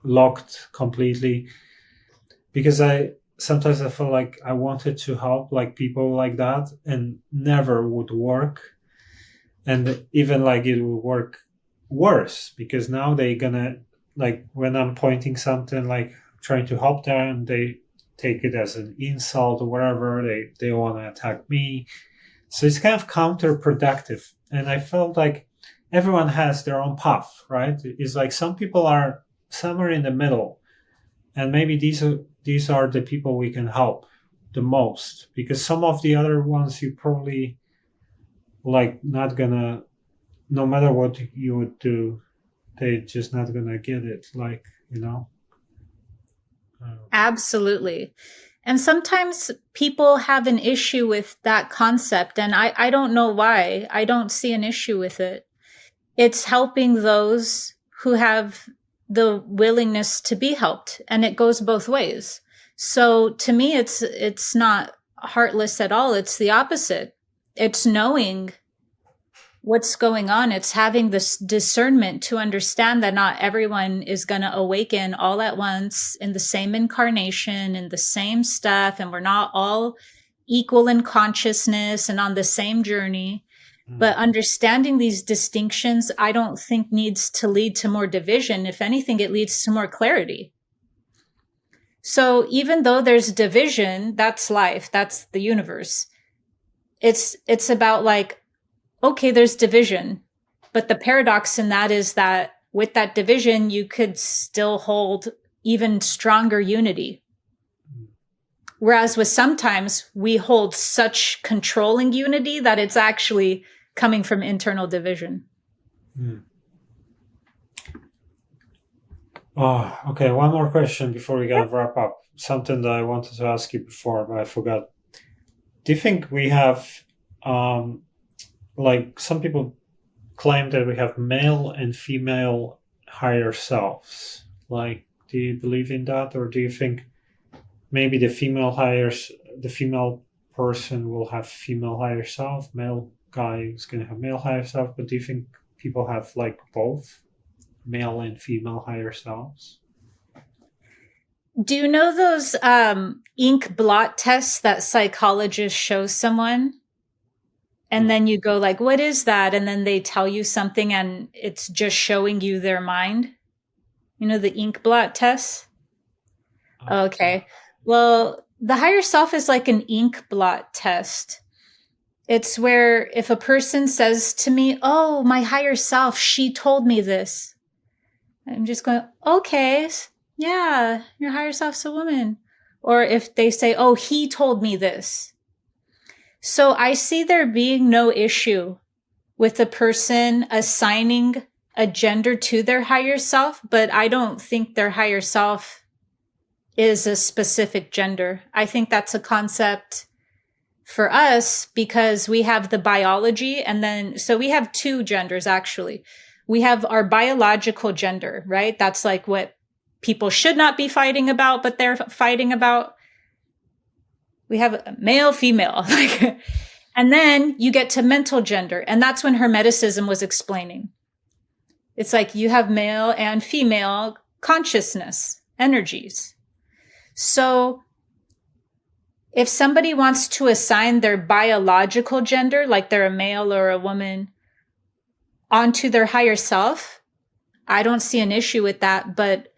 locked completely. Because I sometimes I feel like I wanted to help like people like that and never would work. And even like it will work worse because now they gonna like when I'm pointing something like trying to help them, they take it as an insult or whatever. They want to attack me, so it's kind of counterproductive. And I felt like everyone has their own path, right? It's like some people are somewhere in the middle, and maybe these are the people we can help the most, because some of the other ones you probably like not gonna, no matter what you would do, they're just not gonna get it, like Absolutely. And sometimes people have an issue with that concept, and I don't know why. I don't see an issue with it. It's helping those who have the willingness to be helped, and it goes both ways. So to me, it's not heartless at all. It's the opposite. It's knowing what's going on. It's having this discernment to understand that not everyone is going to awaken all at once in the same incarnation, in the same stuff, and we're not all equal in consciousness and on the same journey. But understanding these distinctions, I don't think needs to lead to more division. If anything, it leads to more clarity. So even though there's division, that's life, that's the universe. It's about like, okay, there's division, but the paradox in that is that with that division, you could still hold even stronger unity. Whereas with sometimes we hold such controlling unity that it's actually coming from internal division. Oh, okay. One more question before we gotta wrap up. Something that I wanted to ask you before, but I forgot. Do you think we have, like some people claim that we have male and female higher selves? Like, do you believe in that, or do you think maybe the female person will have female higher self, male guy is going to have male higher self, but do you think people have like both male and female higher selves? Do you know those ink blot tests that psychologists show someone? And then you go like, what is that? And then they tell you something and it's just showing you their mind. You know, the ink blot test? Okay. Well, the higher self is like an ink blot test. It's where if a person says to me, oh, my higher self, she told me this. I'm just going, okay, yeah, your higher self's a woman. Or if they say, oh, he told me this. So I see there being no issue with a person assigning a gender to their higher self, but I don't think their higher self is a specific gender. I think that's a concept for us because we have the biology and then, so we have two genders actually. We have our biological gender, right? That's like what people should not be fighting about, but they're fighting about. We have male, female, like, and then you get to mental gender. And that's when Hermeticism was explaining. It's like you have male and female consciousness, energies. So if somebody wants to assign their biological gender, like they're a male or a woman, onto their higher self, I don't see an issue with that. But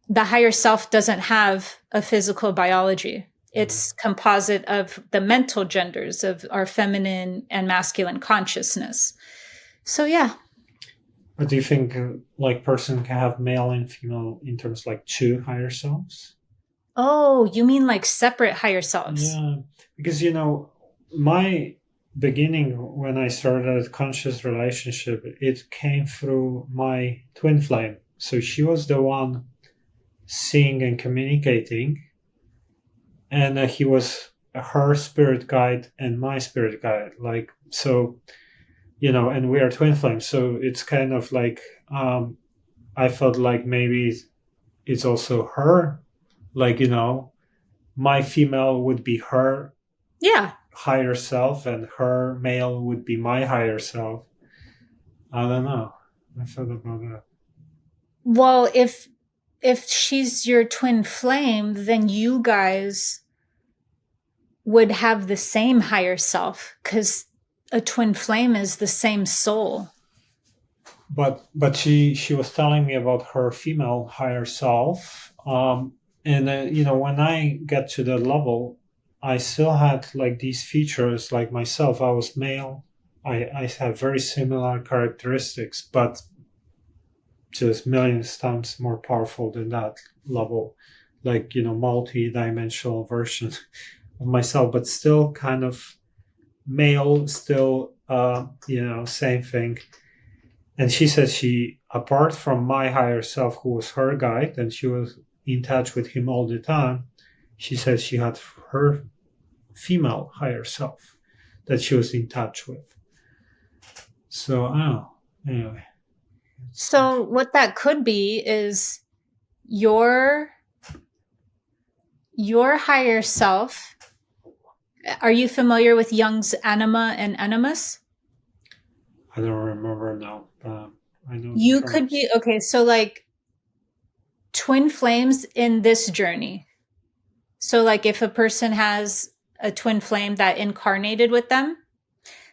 the higher self doesn't have a physical biology. It's composite of the mental genders of our feminine and masculine consciousness. So, yeah. But do you think like person can have male and female in terms like two higher selves? Oh, you mean like separate higher selves? Yeah, because my beginning when I started a conscious relationship, it came through my twin flame. So she was the one seeing and communicating, and he was her spirit guide and my spirit guide. Like so, and we are twin flames. So it's kind of like I felt like maybe it's also her, like my female would be her higher self and her male would be my higher self. I don't know. I thought about that. Well, if she's your twin flame, then you guys would have the same higher self because a twin flame is the same soul. But she was telling me about her female higher self, and when I get to the level, I still had like these features like myself. I was male. I have very similar characteristics, but just millions times more powerful than that level, like multi-dimensional version of myself, but still kind of male, still same thing. And she said she, apart from my higher self, who was her guide, and she was in touch with him all the time, she said she had her female higher self that she was in touch with. So, I don't know. Anyway. So what that could be is your higher self. Are you familiar with Jung's anima and animus? I don't remember now. I know You could be, okay, so like twin flames in this journey. So like if a person has a twin flame that incarnated with them,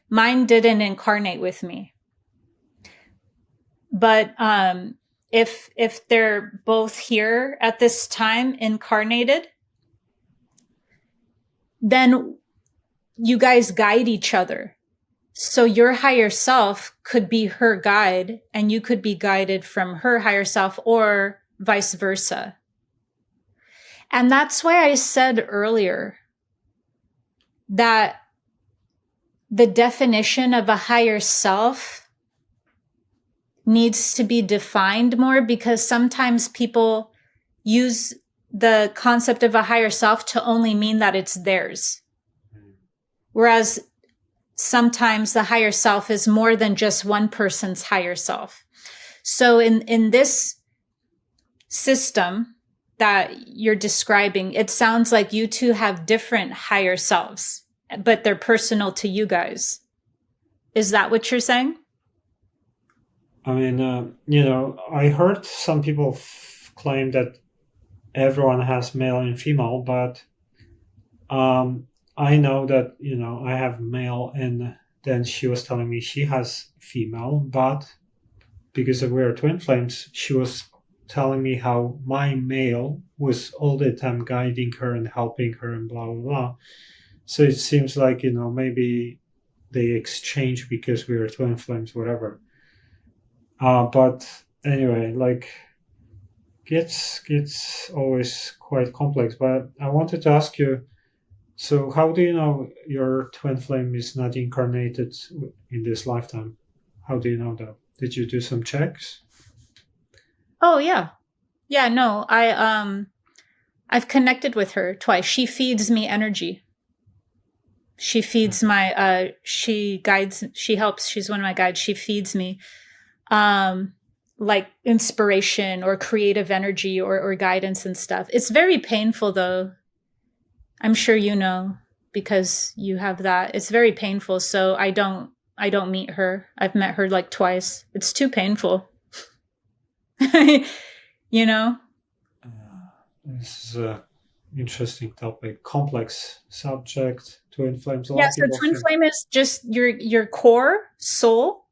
mine didn't incarnate with me. But if they're both here at this time incarnated, then you guys guide each other. So your higher self could be her guide and you could be guided from her higher self or vice versa. And that's why I said earlier that the definition of a higher self needs to be defined more, because sometimes people use the concept of a higher self to only mean that it's theirs. Whereas sometimes the higher self is more than just one person's higher self. So in this system that you're describing, it sounds like you two have different higher selves, but they're personal to you guys. Is that what you're saying? I mean, I heard some people claim that everyone has male and female, but I know that, I have male, and then she was telling me she has female, but because we are twin flames, she was telling me how my male was all the time guiding her and helping her and blah, blah, blah. So it seems like, maybe they exchange because we are twin flames, whatever. But anyway, like, gets always quite complex. But I wanted to ask you, so how do you know your twin flame is not incarnated in this lifetime? How do you know that? Did you do some checks? Oh yeah. Yeah, no. I've connected with her twice. She feeds me energy. She feeds my she guides, she helps, she's one of my guides. She feeds me like inspiration or creative energy or guidance and stuff. It's very painful though. I'm sure you know because you have that. It's very painful. So I don't meet her. I've met her like twice. It's too painful. You know? This is a interesting topic, complex subject. Twin flames. A lot Yeah, of so people twin think. flame is just your core soul.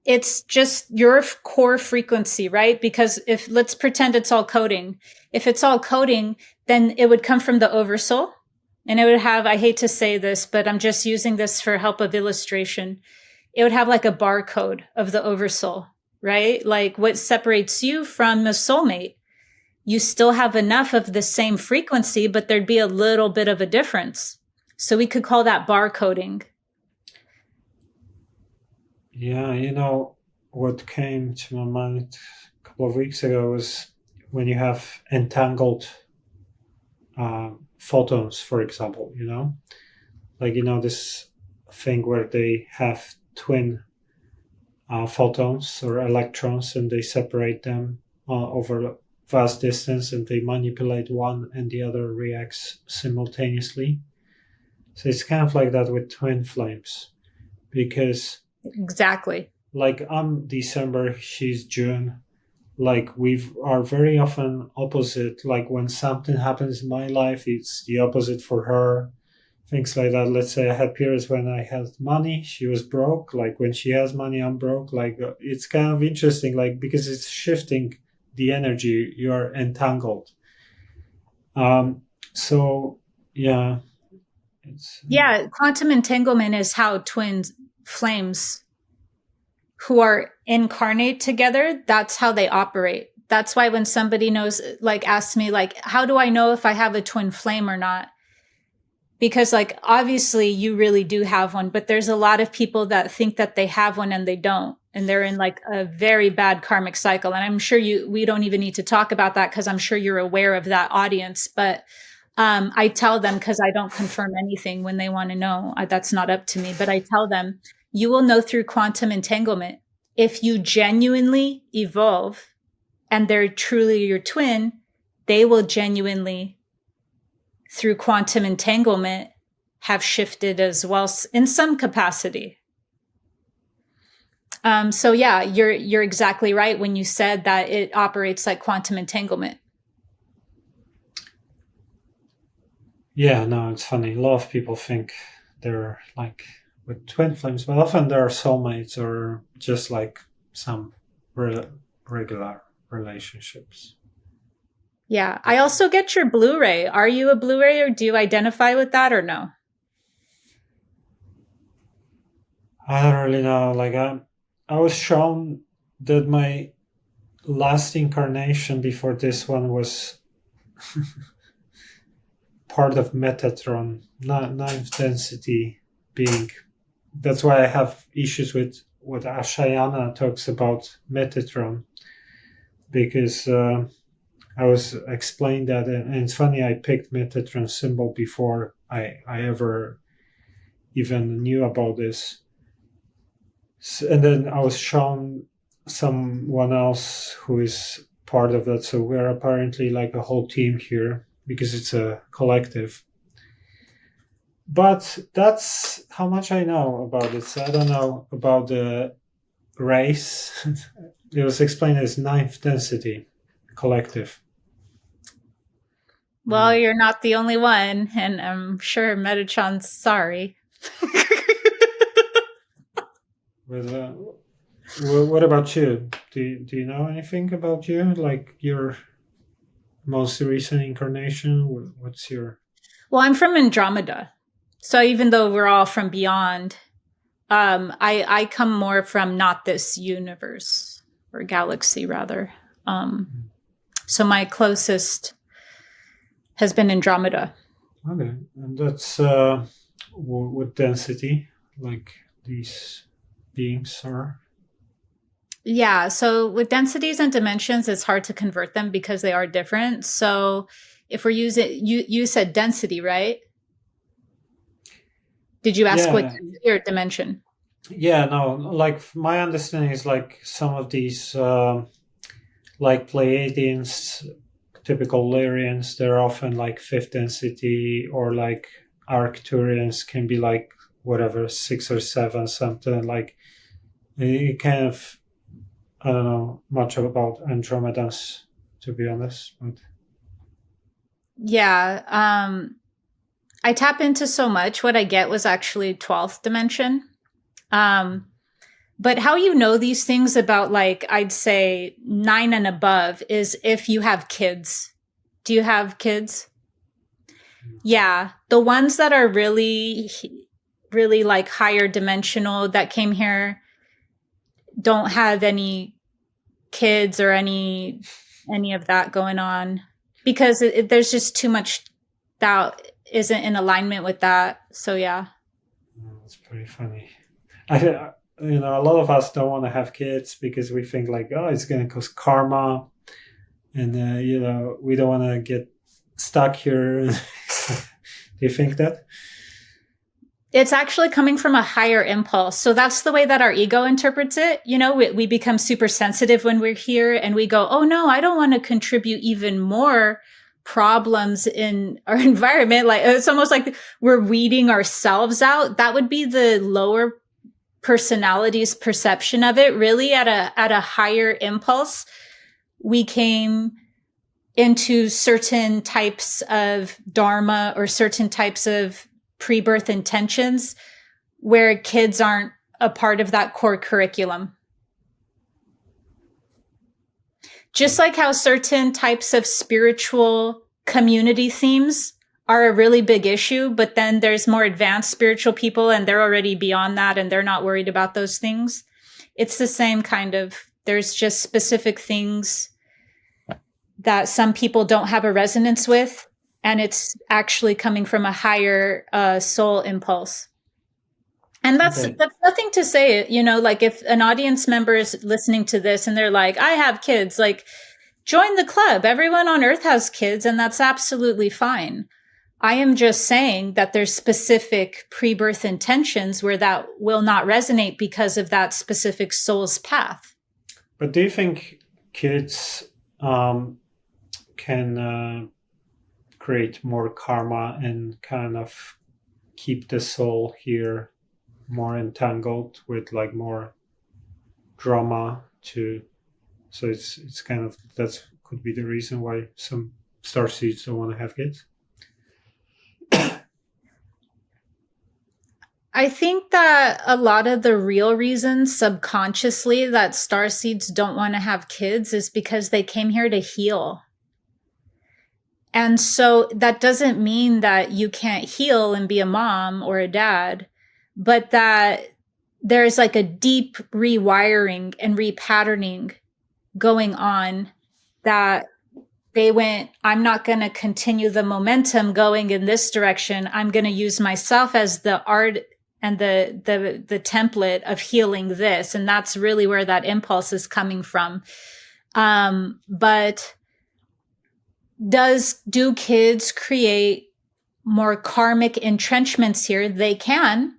It's just your core frequency, right? Because if let's pretend it's all coding. If it's all coding, then it would come from the oversoul. And it would have, I hate to say this, but I'm just using this for help of illustration. It would have like a barcode of the oversoul, right? Like what separates you from a soulmate. You still have enough of the same frequency, but there'd be a little bit of a difference. So we could call that barcoding. Yeah, what came to my mind a couple of weeks ago was when you have entangled photons, for example, like, this thing where they have twin photons or electrons and they separate them over vast distance and they manipulate one and the other reacts simultaneously. So it's kind of like that with twin flames because Exactly. like I'm December, she's June. Like we are very often opposite. Like when something happens in my life, it's the opposite for her. Things like that. Let's say I had periods when I had money, she was broke. Like when she has money, I'm broke. Like it's kind of interesting, like because it's shifting the energy. You're entangled. So yeah, it's Yeah, quantum entanglement is how twin flames who are incarnate together, that's how they operate. That's why when somebody knows, like, asks me, like, how do I know if I have a twin flame or not? Because, like, obviously you really do have one, but there's a lot of people that think that they have one and they don't. And they're in like a very bad karmic cycle. And I'm sure we don't even need to talk about that because I'm sure you're aware of that audience. But I tell them because I don't confirm anything when they want to know. That's not up to me. But I tell them, you will know through quantum entanglement. If you genuinely evolve and they're truly your twin, they will genuinely, through quantum entanglement, have shifted as well in some capacity. So yeah, you're exactly right when you said that it operates like quantum entanglement. Yeah, no, it's funny. A lot of people think they're like with twin flames, but often they're soulmates or just like some regular relationships. Yeah. I also get your Blu-ray. Are you a Blu-ray or do you identify with that or no? I don't really know. Like I was shown that my last incarnation before this one was part of Metatron, ninth density being. That's why I have issues with what Ashayana talks about Metatron, because I was explained that, and it's funny, I picked Metatron symbol before I ever even knew about this. And then I was shown someone else who is part of that. So we're apparently like a whole team here because it's a collective. But that's how much I know about it. So I don't know about the race. It was explained as ninth density collective. Well, you're not the only one, and I'm sure Metachan's sorry. But, what about you? Do you know anything about you? Like your most recent incarnation? What's your... Well, I'm from Andromeda. So even though we're all from beyond, I come more from not this universe or galaxy rather. So my closest has been Andromeda. Okay, and that's what density like these beings are? Yeah, so with densities and dimensions, it's hard to convert them because they are different. So if we're using, you said density, right? Did you ask what Yeah, density or dimension? yeah. No, like my understanding is like some of these, like Pleiadians, typical Lyrians, they're often like fifth density, or like Arcturians can be like whatever 6 or 7, something like. It kind of, I don't know much about Andromedans, to be honest. But Yeah, I tap into so much. What I get was actually 12th dimension. Um, but how you know these things about, like, I'd say 9 and above is if you have kids. Do you have kids? Yeah, the ones that are really, really like higher dimensional that came here don't have any kids or any of that going on because there's just too much that isn't in alignment with that. So yeah. it's pretty funny. A lot of us don't want to have kids because we think like, oh, it's going to cause karma, and we don't want to get stuck here. Do you think that? It's actually coming from a higher impulse. So that's the way that our ego interprets it. We become super sensitive when we're here and we go, oh no, I don't want to contribute even more problems in our environment. Like it's almost like we're weeding ourselves out. That would be the lower personality's perception of it. Really at a higher impulse, we came into certain types of dharma or certain types of pre-birth intentions where kids aren't a part of that core curriculum. Just like how certain types of spiritual community themes are a really big issue, but then there's more advanced spiritual people and they're already beyond that and they're not worried about those things. It's the same kind of, there's just specific things that some people don't have a resonance with, and it's actually coming from a higher soul impulse. And that's nothing to say, like if an audience member is listening to this and they're like, I have kids, like join the club. Everyone on earth has kids and that's absolutely fine. I am just saying that there's specific pre-birth intentions where that will not resonate because of that specific soul's path. But do you think kids can create more karma and kind of keep the soul here more entangled with like more drama too? So it's kind of, that could be the reason why some starseeds don't want to have kids. I think that a lot of the real reasons subconsciously that starseeds don't want to have kids is because they came here to heal. And so that doesn't mean that you can't heal and be a mom or a dad, but that there's like a deep rewiring and repatterning going on that they went, I'm not going to continue the momentum going in this direction. I'm going to use myself as the art and the template of healing this. And that's really where that impulse is coming from. But do kids create more karmic entrenchments here? They can.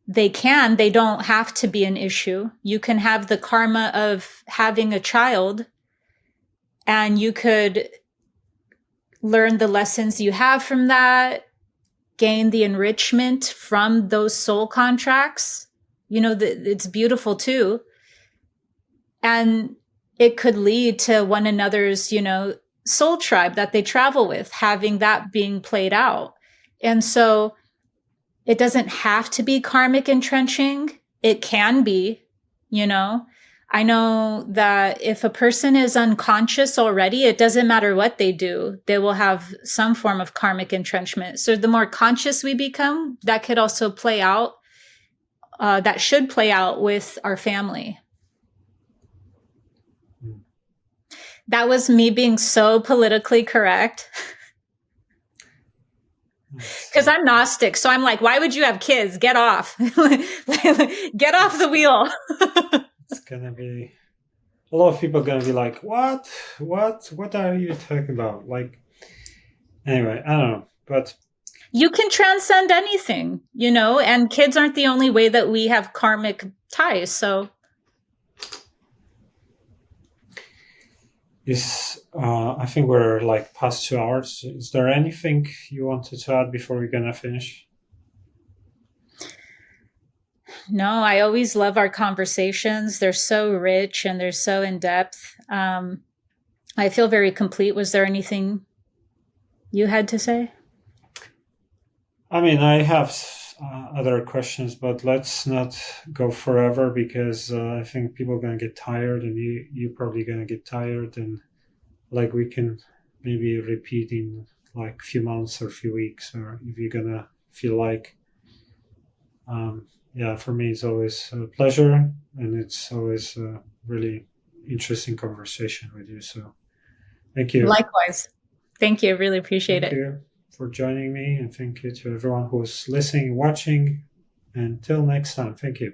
They don't have to be an issue. You can have the karma of having a child and you could learn the lessons you have from that, gain the enrichment from those soul contracts. It's beautiful too. And it could lead to one another's, soul tribe that they travel with, having that being played out. And so it doesn't have to be karmic entrenching. It can be, you know. I know that if a person is unconscious already, it doesn't matter what they do, they will have some form of karmic entrenchment. So the more conscious we become, that could also play out, that should play out with our family. That was me being so politically correct. Because I'm Gnostic. So I'm like, why would you have kids? Get off. Get off the wheel. It's gonna be a lot of people are gonna be like, what are you talking about? Like, anyway, I don't know, but you can transcend anything, you know, and kids aren't the only way that we have karmic ties. So I think we're like past 2 hours. Is there anything you wanted to add before we're gonna finish? No, I always love our conversations. They're so rich and they're so in depth. I feel very complete. Was there anything you had to say? I mean, I have other questions, but let's not go forever because I think people are gonna get tired, and you're probably gonna get tired, and like we can maybe repeat in like a few months or a few weeks, or if you're gonna feel like. Yeah, for me, it's always a pleasure, and it's always a really interesting conversation with you. So thank you. Likewise. Thank you. Really appreciate it. Thank you for joining me, and thank you to everyone who's listening and watching. Until next time, thank you.